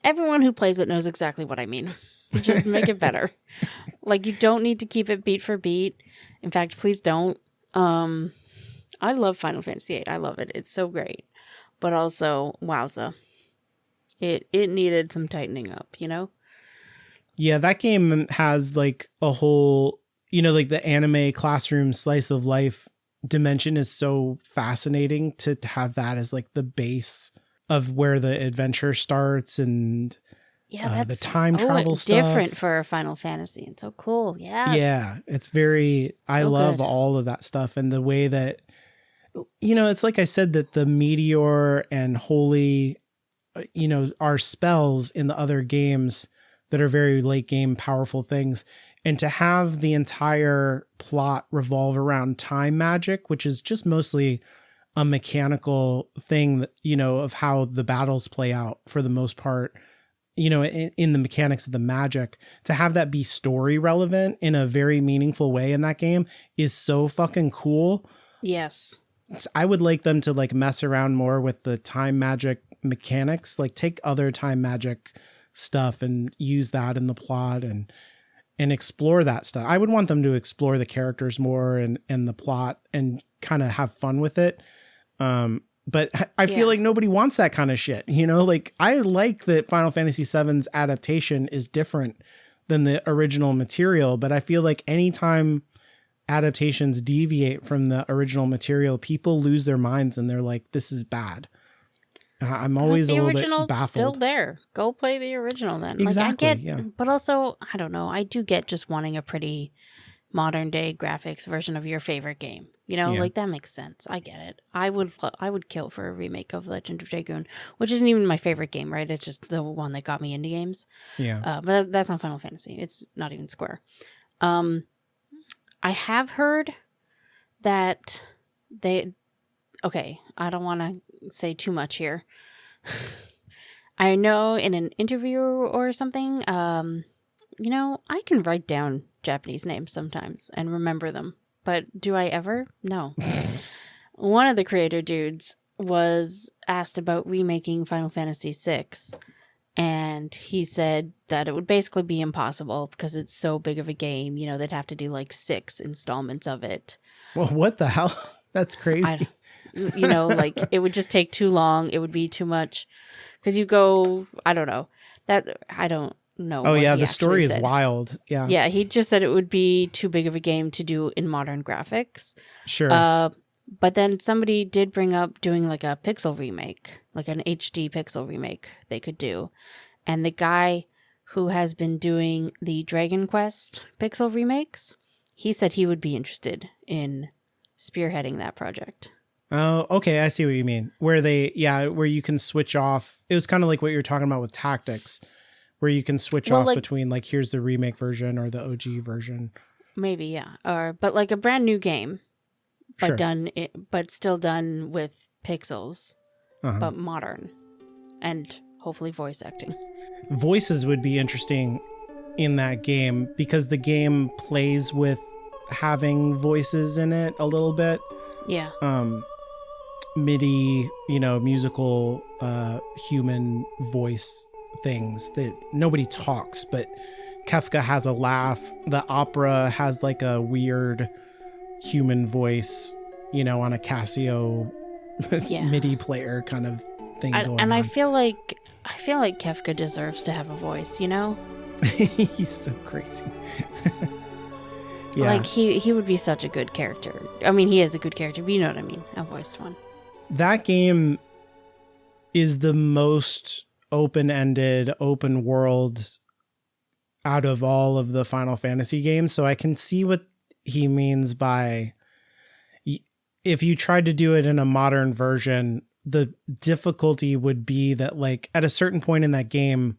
Everyone who plays it knows exactly what I mean. Just make it better. Like, you don't need to keep it beat for beat. In fact, please don't. I love Final Fantasy VIII. I love it. It's so great. But also, wowza. It needed some tightening up, Yeah, that game has like a whole, like the anime classroom slice of life dimension is so fascinating to have that as like the base of where the adventure starts, and that's the time travel stuff. Different for a Final Fantasy, and so cool. Yeah, it's very. I love all of that stuff, and the way that it's like I said, that the meteor and holy, are spells in the other games that are very late game powerful things, and to have the entire plot revolve around time magic, which is just mostly a mechanical thing, of how the battles play out for the most part, in the mechanics of the magic, to have that be story relevant in a very meaningful way in that game is so fucking cool. Yes. I would like them to like mess around more with the time magic mechanics, like take other time magic stuff and use that in the plot and explore that stuff. I would want them to explore the characters more and the plot and kind of have fun with it. But I feel like nobody wants that kind of shit. Like I like that Final Fantasy VII's adaptation is different than the original material, but I feel like anytime adaptations deviate from the original material, people lose their minds and they're like, this is bad. I'm always a little bit baffled. Still there. Go play the original then. Exactly. Like, I get, but also, I don't know. I do get just wanting a pretty modern day graphics version of your favorite game. Like that makes sense. I get it. I would kill for a remake of Legend of Dragoon, which isn't even my favorite game, right? It's just the one that got me into games. Yeah. But that's not Final Fantasy. It's not even Square. I have heard that I don't want to say too much here. I know in an interview or something, I can write down Japanese names sometimes and remember them. But do I ever? No. One of the creator dudes was asked about remaking Final Fantasy VI, and he said that it would basically be impossible because it's so big of a game. They'd have to do like 6 installments of it. Well, what the hell? That's crazy. Like it would just take too long. It would be too much because you go. I don't know that. I don't know. Oh what yeah, he the story actually is said. wild. Yeah. Yeah, he just said it would be too big of a game to do in modern graphics. Sure. But then somebody did bring up doing like a pixel remake, like an HD pixel remake they could do. And the guy who has been doing the Dragon Quest pixel remakes, he said he would be interested in spearheading that project. Oh, okay. I see what you mean. Where you can switch off. It was kind of like what you're talking about with tactics, where you can switch off between like, here's the remake version or the OG version. Maybe, yeah. But like a brand new game, but Sure. but still done with pixels, but modern, and hopefully voice acting. Voices would be interesting in that game because the game plays with having voices in it a little bit. Yeah. MIDI, musical human voice things that nobody talks, but Kefka has a laugh. The opera has like a weird human voice, on a Casio MIDI player kind of thing going on. And I feel like Kefka deserves to have a voice, He's so crazy. Yeah. Like he would be such a good character. I mean, he is a good character, but you know what I mean, a voiced one. That game is the most open-ended, open world out of all of the Final Fantasy games. So I can see what he means by, if you tried to do it in a modern version, the difficulty would be that like at a certain point in that game,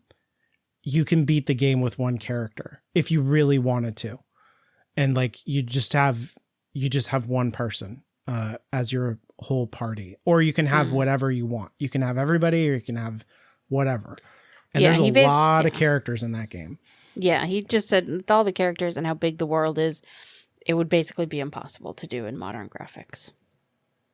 you can beat the game with one character if you really wanted to. And like, you just have one person as your whole party, or you can have whatever you want. You can have everybody, or you can have whatever. And there's a lot of characters in that game. Yeah, he just said with all the characters and how big the world is, it would basically be impossible to do in modern graphics.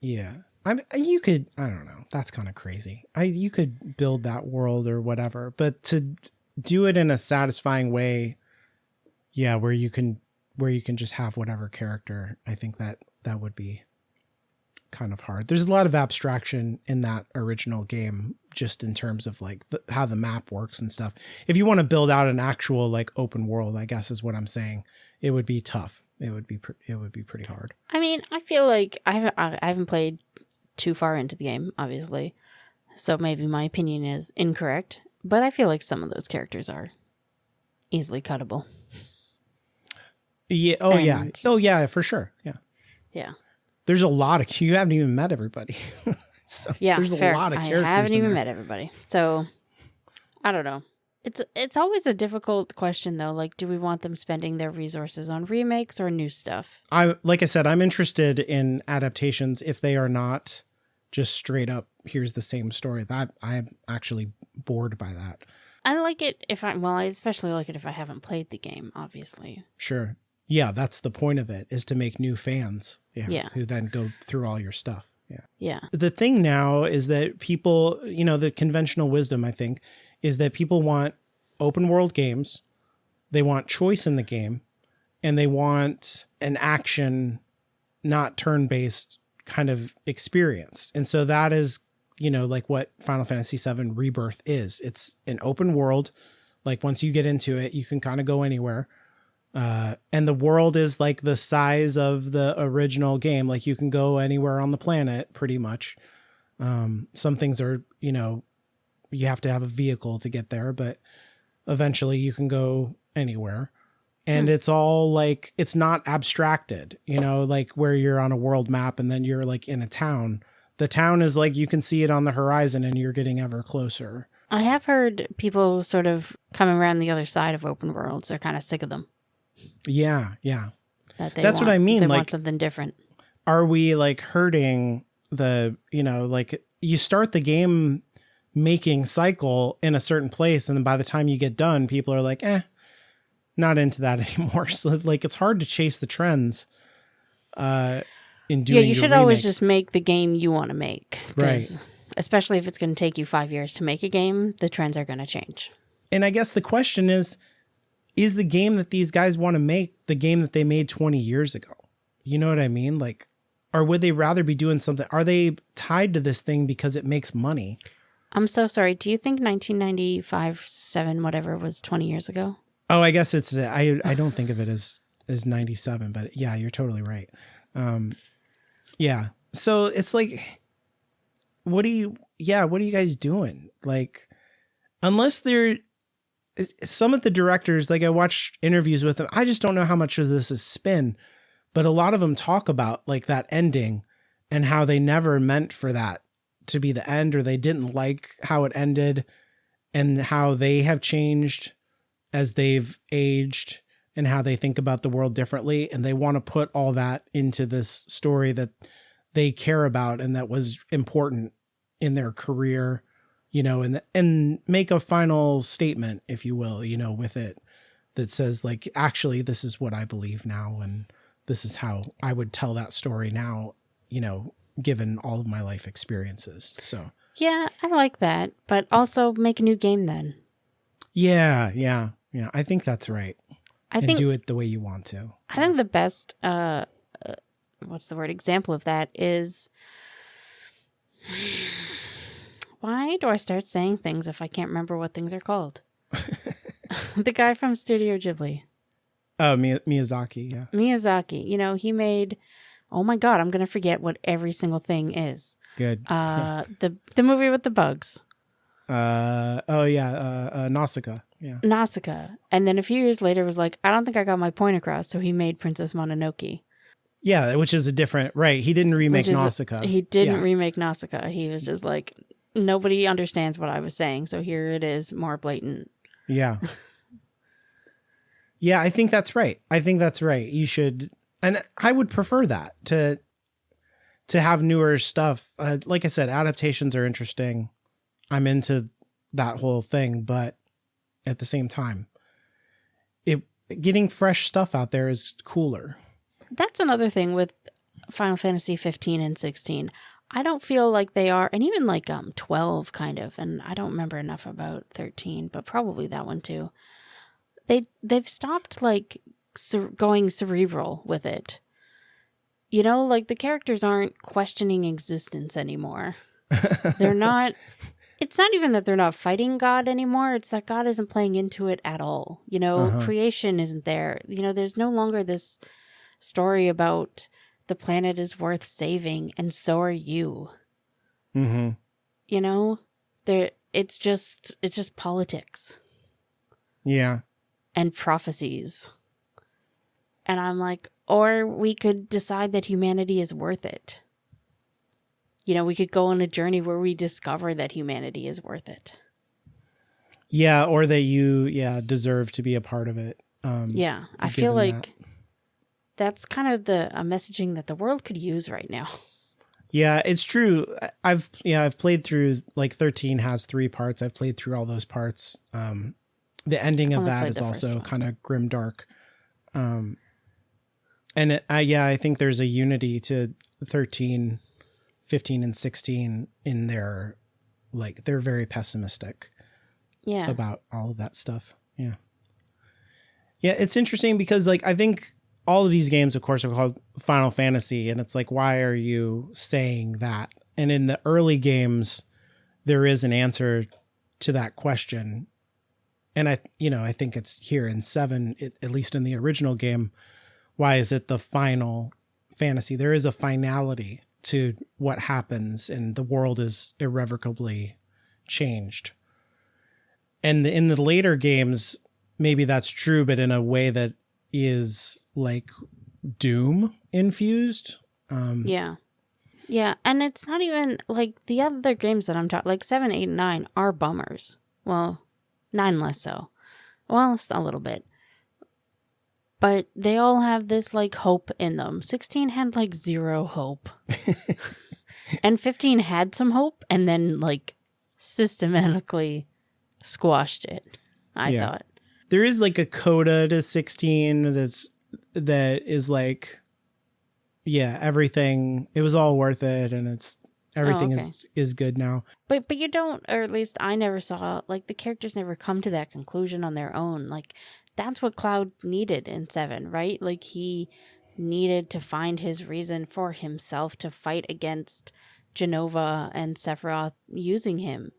Yeah. I don't know. That's kind of crazy. You could build that world or whatever, but to do it in a satisfying way, yeah, where you can just have whatever character, I think that would be kind of hard. There's a lot of abstraction in that original game, just in terms of like how the map works and stuff. If you want to build out an actual like open world, I guess is what I'm saying, it would be tough. It would be pretty hard. I mean, I feel like I haven't played too far into the game, obviously, so maybe my opinion is incorrect, but I feel like some of those characters are easily cuttable. Yeah. Oh yeah, for sure. Yeah. Yeah. There's a lot of, you haven't even met everybody. So yeah, there's fair. a lot of characters. I haven't even met everybody. So I don't know. It's always a difficult question though. Like, do we want them spending their resources on remakes or new stuff? Like I said, I'm interested in adaptations if they are not just straight up, here's the same story. That I'm actually bored by that. I like it I especially like it if I haven't played the game, obviously. Sure. Yeah, that's the point of it, is to make new fans. Yeah. Who then go through all your stuff. Yeah. Yeah. The thing now is that people, the conventional wisdom, I think, is that people want open world games. They want choice in the game, and they want an action, not turn-based kind of experience. And so that is, like what Final Fantasy VII Rebirth is. It's an open world. Like once you get into it, you can kind of go anywhere. And the world is like the size of the original game. Like you can go anywhere on the planet pretty much. Some things are, you have to have a vehicle to get there, but eventually you can go anywhere. And it's all like, it's not abstracted, like where you're on a world map and then you're like in a town. The town is like, you can see it on the horizon and you're getting ever closer. I have heard people sort of coming around the other side of open worlds. They're kind of sick of them. Yeah. That's what I mean. They like, want something different. Are we like hurting the, like you start the game making cycle in a certain place, and then by the time you get done, people are like, not into that anymore. So like, it's hard to chase the trends in doing. Yeah, you should always just make the game you want to make. Right. Especially if it's going to take you 5 years to make a game, the trends are going to change. And I guess the question is the game that these guys want to make the game that they made 20 years ago? You know what I mean? Like, Or would they rather be doing something? Are they tied to this thing because it makes money? I'm so sorry. Do you think 1995, 7, whatever was 20 years ago? Oh, I guess it's, I don't think of it as 97, but yeah, you're totally right. Yeah. So it's like, what are you guys doing? Like, unless they're, some of the directors, like I watched interviews with them, I just don't know how much of this is spin, but a lot of them talk about like that ending and how they never meant for that to be the end, or they didn't like how it ended, and how they have changed as they've aged and how they think about the world differently. And they want to put all that into this story that they care about and that was important in their career, and make a final statement, if you will, with it, that says like, actually, this is what I believe now. And this is how I would tell that story now, given all of my life experiences. So, yeah, I like that. But also make a new game then. Yeah. I think that's right. I think do it the way you want to. I think the best, what's the word, example of that is, why do I start saying things if I can't remember what things are called? The guy from Studio Ghibli. Oh, Miyazaki, yeah. Miyazaki, he made, oh my God, I'm going to forget what every single thing is. Good. The movie with the bugs. Nausicaa. Yeah. Nausicaa. And then a few years later was like, I don't think I got my point across, so he made Princess Mononoke. Yeah, which is a different, right. He didn't remake Nausicaa. He didn't remake Nausicaa. He was just like, nobody understands what I was saying, so here it is, more blatant. Yeah. Yeah, I think that's right. You should, and I would prefer that to have newer stuff. Like I said, adaptations are interesting. I'm into that whole thing, but at the same time, getting fresh stuff out there is cooler. That's another thing with Final Fantasy 15 and 16. I don't feel like they are, and even like 12 kind of, and I don't remember enough about 13, but probably that one too. They've stopped like going cerebral with it. Like the characters aren't questioning existence anymore. They're not. It's not even that they're not fighting God anymore. It's that God isn't playing into it at all. Creation isn't there. There's no longer this story about the planet is worth saving and so are you. Mm-hmm. It's just politics. Yeah. And prophecies. And I'm like, or we could decide that humanity is worth it. We could go on a journey where we discover that humanity is worth it. Yeah, or that you, deserve to be a part of it. I feel like that's kind of a messaging that the world could use right now. Yeah, it's true. I've played through, like 13 has 3 parts. I've played through all those parts. The ending of that is also kind of grimdark. I think there's a unity to 13, 15, and 16 in their, like, they're very pessimistic about all of that stuff. Yeah. Yeah, it's interesting because, like, I think all of these games, of course, are called Final Fantasy, and it's like, why are you saying that? And in the early games, there is an answer to that question. And I think it's here in 7, at least in the original game, why is it the Final Fantasy? There is a finality to what happens, and the world is irrevocably changed. And in the later games, maybe that's true, but in a way that is like doom infused. Yeah, and it's not even like the other games that I'm talking, like 7, 8, and 9 are bummers. Well, 9 less so. Well, a little bit. But they all have this like hope in them. 16 had like 0 hope. And 15 had some hope and then like systematically squashed it, I thought. There is like a coda to 16 that is like, everything, it was all worth it, and it's everything is good now. But you don't, or at least I never saw, like the characters never come to that conclusion on their own. Like that's what Cloud needed in 7, right? Like he needed to find his reason for himself to fight against Jenova and Sephiroth using him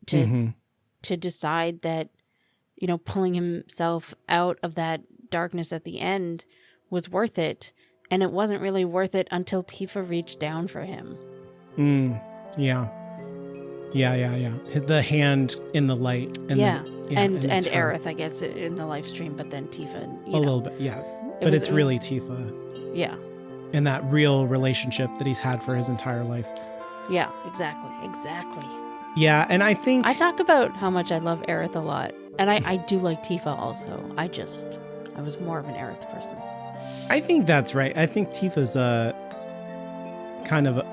to decide that, you know, pulling himself out of that darkness at the end was worth it. And it wasn't really worth it until Tifa reached down for him. Yeah. The hand in the light. And and Aerith, I guess, in the live stream, but then Tifa. A little bit, yeah. But it's really Tifa. Yeah. And that real relationship that he's had for his entire life. Yeah, exactly. Yeah, and I think... I talk about how much I love Aerith a lot. And I do like Tifa also. I was more of an Aerith person. I think that's right. I think Tifa's kind of...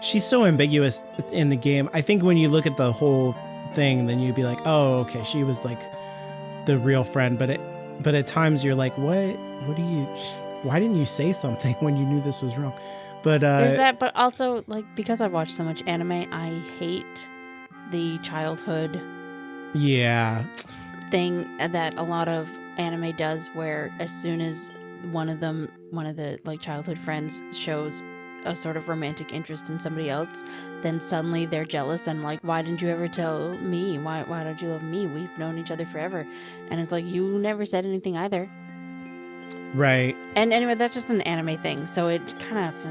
she's so ambiguous in the game. I think when you look at the whole thing, then you'd be like, oh, okay, she was like the real friend. But at times you're like, why didn't you say something when you knew this was wrong? But there's that, but also, like, because I've watched so much anime, I hate the childhood thing that a lot of anime does, where as soon as one of the like childhood friends shows a sort of romantic interest in somebody else, then suddenly they're jealous and like, why didn't you ever tell me? Why don't you love me? We've known each other forever. And it's like, you never said anything either. Right. And anyway, that's just an anime thing. So it kind of,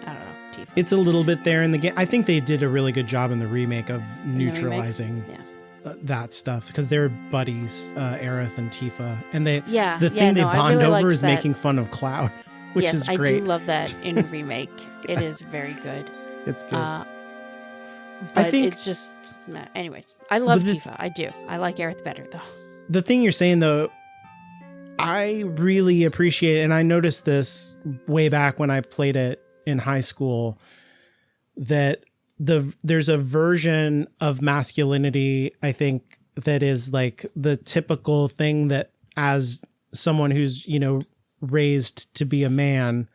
I don't know, Tifa. It's a little bit there in the game. I think they did a really good job in the remake of neutralizing that stuff, because they're buddies, Aerith and Tifa. And they bond really over is making fun of Cloud, which is great. I do love that in remake. It is very good. It's good. But it's just, anyways, I love Tifa. I do. I like Aerith better, though. The thing you're saying, though, I really appreciate it, and I noticed this way back when I played it in high school, that there's a version of masculinity, I think, that is like the typical thing that, as someone who's, you know, raised to be a man,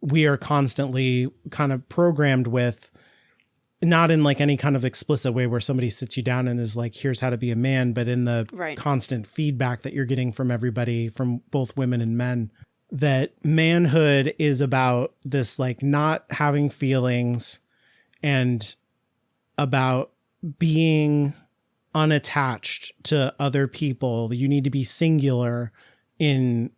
we are constantly kind of programmed with, not in like any kind of explicit way where somebody sits you down and is like, here's how to be a man, but in the constant feedback that you're getting from everybody, from both women and men, that manhood is about this like not having feelings and about being unattached to other people. You need to be singular in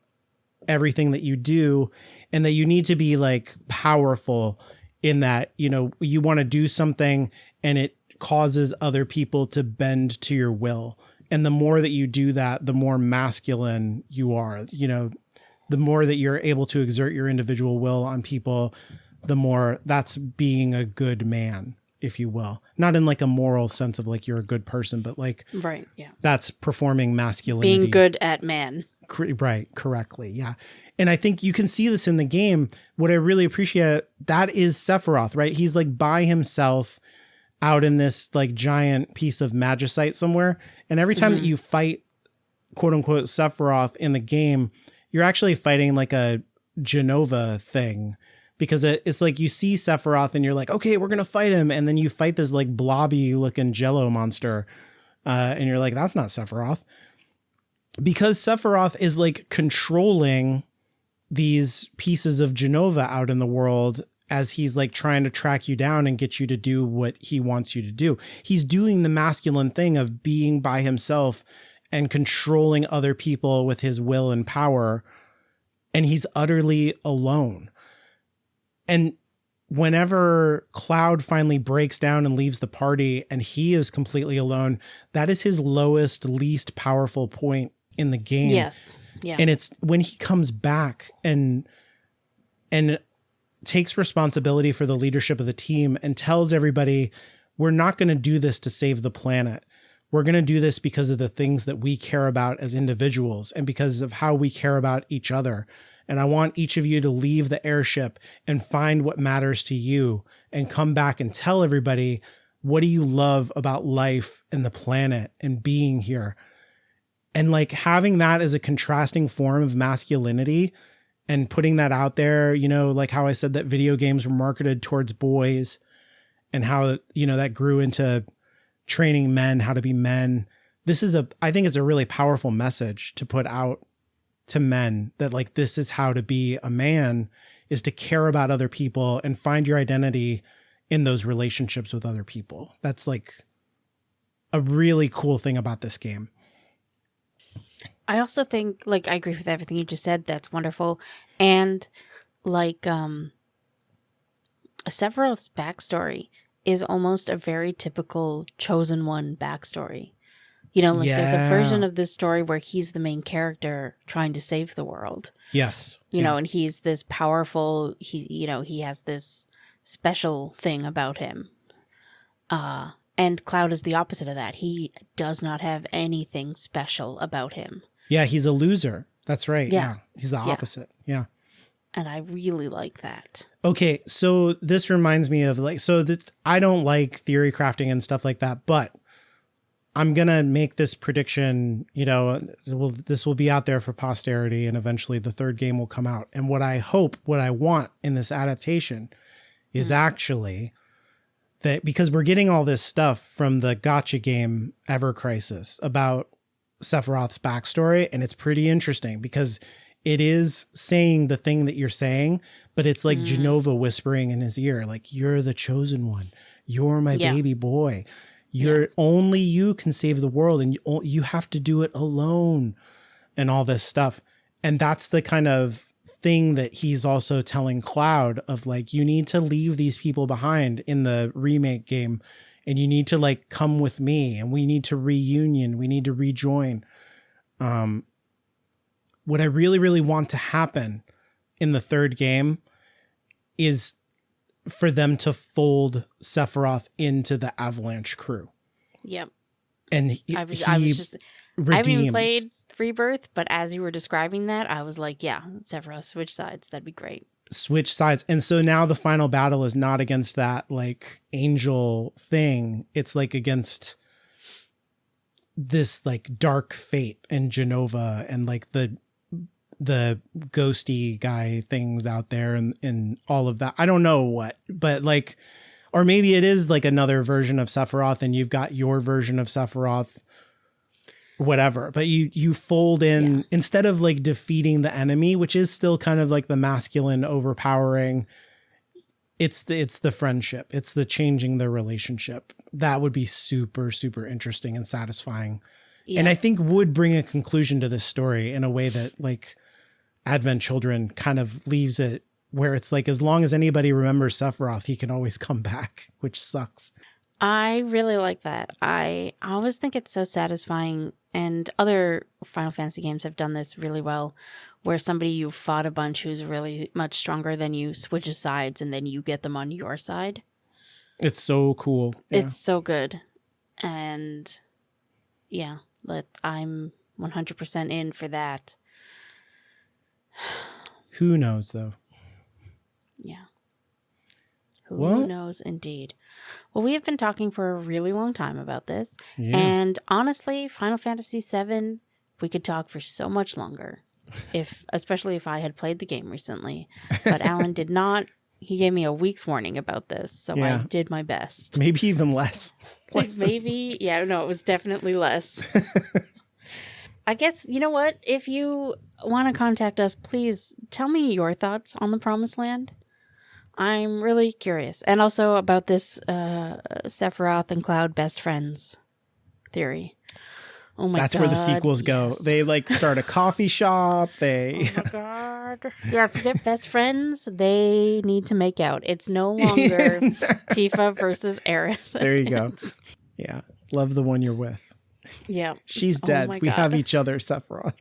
everything that you do, and that you need to be like powerful in that, you know, you want to do something and it causes other people to bend to your will. And the more that you do that, the more masculine you are. You know, the more that you're able to exert your individual will on people, the more that's being a good man, if you will. Not in like a moral sense of like you're a good person, but like, right, yeah, that's performing masculinity. Being good at man. Right, correctly, yeah. And I think you can see this in the game. What I really appreciate, that is Sephiroth, right? He's like by himself out in this like giant piece of magicite somewhere. And every time that you fight, quote unquote, Sephiroth in the game, you're actually fighting like a Jenova thing. Because it's like you see Sephiroth and you're like, okay, we're going to fight him. And then you fight this like blobby looking jello monster. And you're like, that's not Sephiroth. Because Sephiroth is like controlling these pieces of Jenova out in the world as he's like trying to track you down and get you to do what he wants you to do. He's doing the masculine thing of being by himself and controlling other people with his will and power. And he's utterly alone. And whenever Cloud finally breaks down and leaves the party and he is completely alone, that is his lowest, least powerful point in the game. Yes. Yeah. And it's when he comes back and takes responsibility for the leadership of the team and tells everybody, we're not going to do this to save the planet. We're going to do this because of the things that we care about as individuals and because of how we care about each other. And I want each of you to leave the airship and find what matters to you and come back and tell everybody, what do you love about life and the planet and being here? And like having that as a contrasting form of masculinity and putting that out there, you know, like how I said that video games were marketed towards boys and how, you know, that grew into training men how to be men. I think it's a really powerful message to put out to men, that like this is how to be a man, is to care about other people and find your identity in those relationships with other people. That's like a really cool thing about this game. I also think, like, I agree with everything you just said. That's wonderful. And like Sephiroth's backstory is almost a very typical Chosen One backstory. You know, like there's a version of this story where he's the main character trying to save the world. Yes. You know, and he's this powerful, he has this special thing about him. And Cloud is the opposite of that. He does not have anything special about him. Yeah, he's a loser. That's right. Yeah. Yeah. He's the opposite. Yeah. And I really like that. Okay, so this reminds me of like, so that I don't like theory crafting and stuff like that, but I'm going to make this prediction, you know, this will be out there for posterity, and eventually the third game will come out. And what I want in this adaptation is actually that, because we're getting all this stuff from the gacha game Ever Crisis about Sephiroth's backstory, and it's pretty interesting because it is saying the thing that you're saying, but it's like Jenova whispering in his ear, like, you're the chosen one. You're my baby boy. Only you can save the world, and you have to do it alone, and all this stuff. And that's the kind of thing that he's also telling Cloud of, like, you need to leave these people behind in the remake game, and you need to like come with me, and we need to we need to rejoin. What I really, really want to happen in the third game is for them to fold Sephiroth into the Avalanche crew. Yep. And I haven't even played Rebirth, but as you were describing that, I was like, yeah, Sephiroth, switch sides. That'd be great. Switch sides. And so now the final battle is not against that like angel thing. It's like against this like dark fate and Jenova and like the ghosty guy things out there and all of that. I don't know what, but like, or maybe it is like another version of Sephiroth and you've got your version of Sephiroth, whatever. But you fold in, instead of like defeating the enemy, which is still kind of like the masculine overpowering, it's the friendship. It's the changing the relationship. That would be super, super interesting and satisfying. Yeah. And I think would bring a conclusion to this story in a way that like Advent Children kind of leaves it where it's like, as long as anybody remembers Sephiroth, he can always come back, which sucks. I really like that. I always think it's so satisfying, and other Final Fantasy games have done this really well, where somebody you fought a bunch who's really much stronger than you switches sides, and then you get them on your side. It's so cool. Yeah. It's so good. And yeah, I'm 100% in for that. Who knows, though? Yeah. Who knows, indeed. Well, we have been talking for a really long time about this. Yeah. And honestly, Final Fantasy VII, we could talk for so much longer, especially if I had played the game recently. But Alan did not. He gave me a week's warning about this, so I did my best. Maybe even less. Maybe, yeah, no, it was definitely less. I guess, you know what? If you want to contact us, please tell me your thoughts on the Promised Land. I'm really curious. And also about this Sephiroth and Cloud best friends theory. Oh my God. That's where the sequels go. They like start a coffee shop. Oh my God. Yeah, forget best friends. They need to make out. It's no longer Tifa versus Aerith. There you go. Yeah. Love the one you're with. Yeah. She's dead. We have each other, Sephiroth.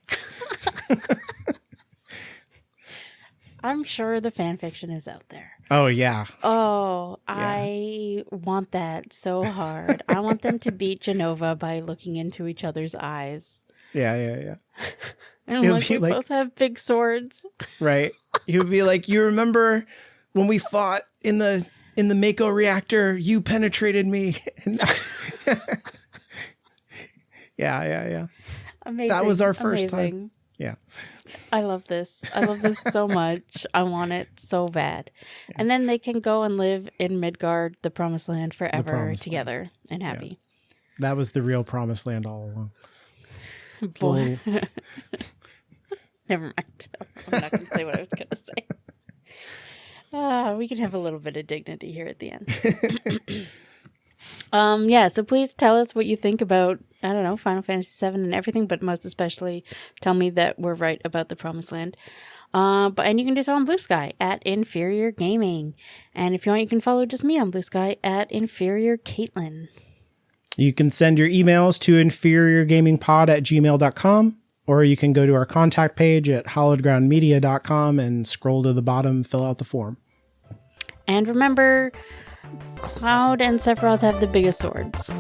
I'm sure the fan fiction is out there. Oh, yeah. Oh, yeah. I want that so hard. I want them to beat Jenova by looking into each other's eyes. Yeah. And we both have big swords. Right. He would be like, you remember when we fought in the Mako reactor? You penetrated me. Yeah. Amazing. That was our first time. Yeah. I love this. I love this so much. I want it so bad. Yeah. And then they can go and live in Midgard, the Promised Land, forever together and happy. Yeah. That was the real Promised Land all along. Boy. Never mind. I'm not going to say what I was going to say. We can have a little bit of dignity here at the end. Yeah, so please tell us what you think about, I don't know, Final Fantasy VII and everything, but most especially tell me that we're right about the Promised Land. And you can do so on Blue Sky at Inferior Gaming. And if you want, you can follow just me on Blue Sky at Inferior Caitlin. You can send your emails to inferiorgamingpod@gmail.com, or you can go to our contact page at hollowedgroundmedia.com and scroll to the bottom, fill out the form. And remember, Cloud and Sephiroth have the biggest swords.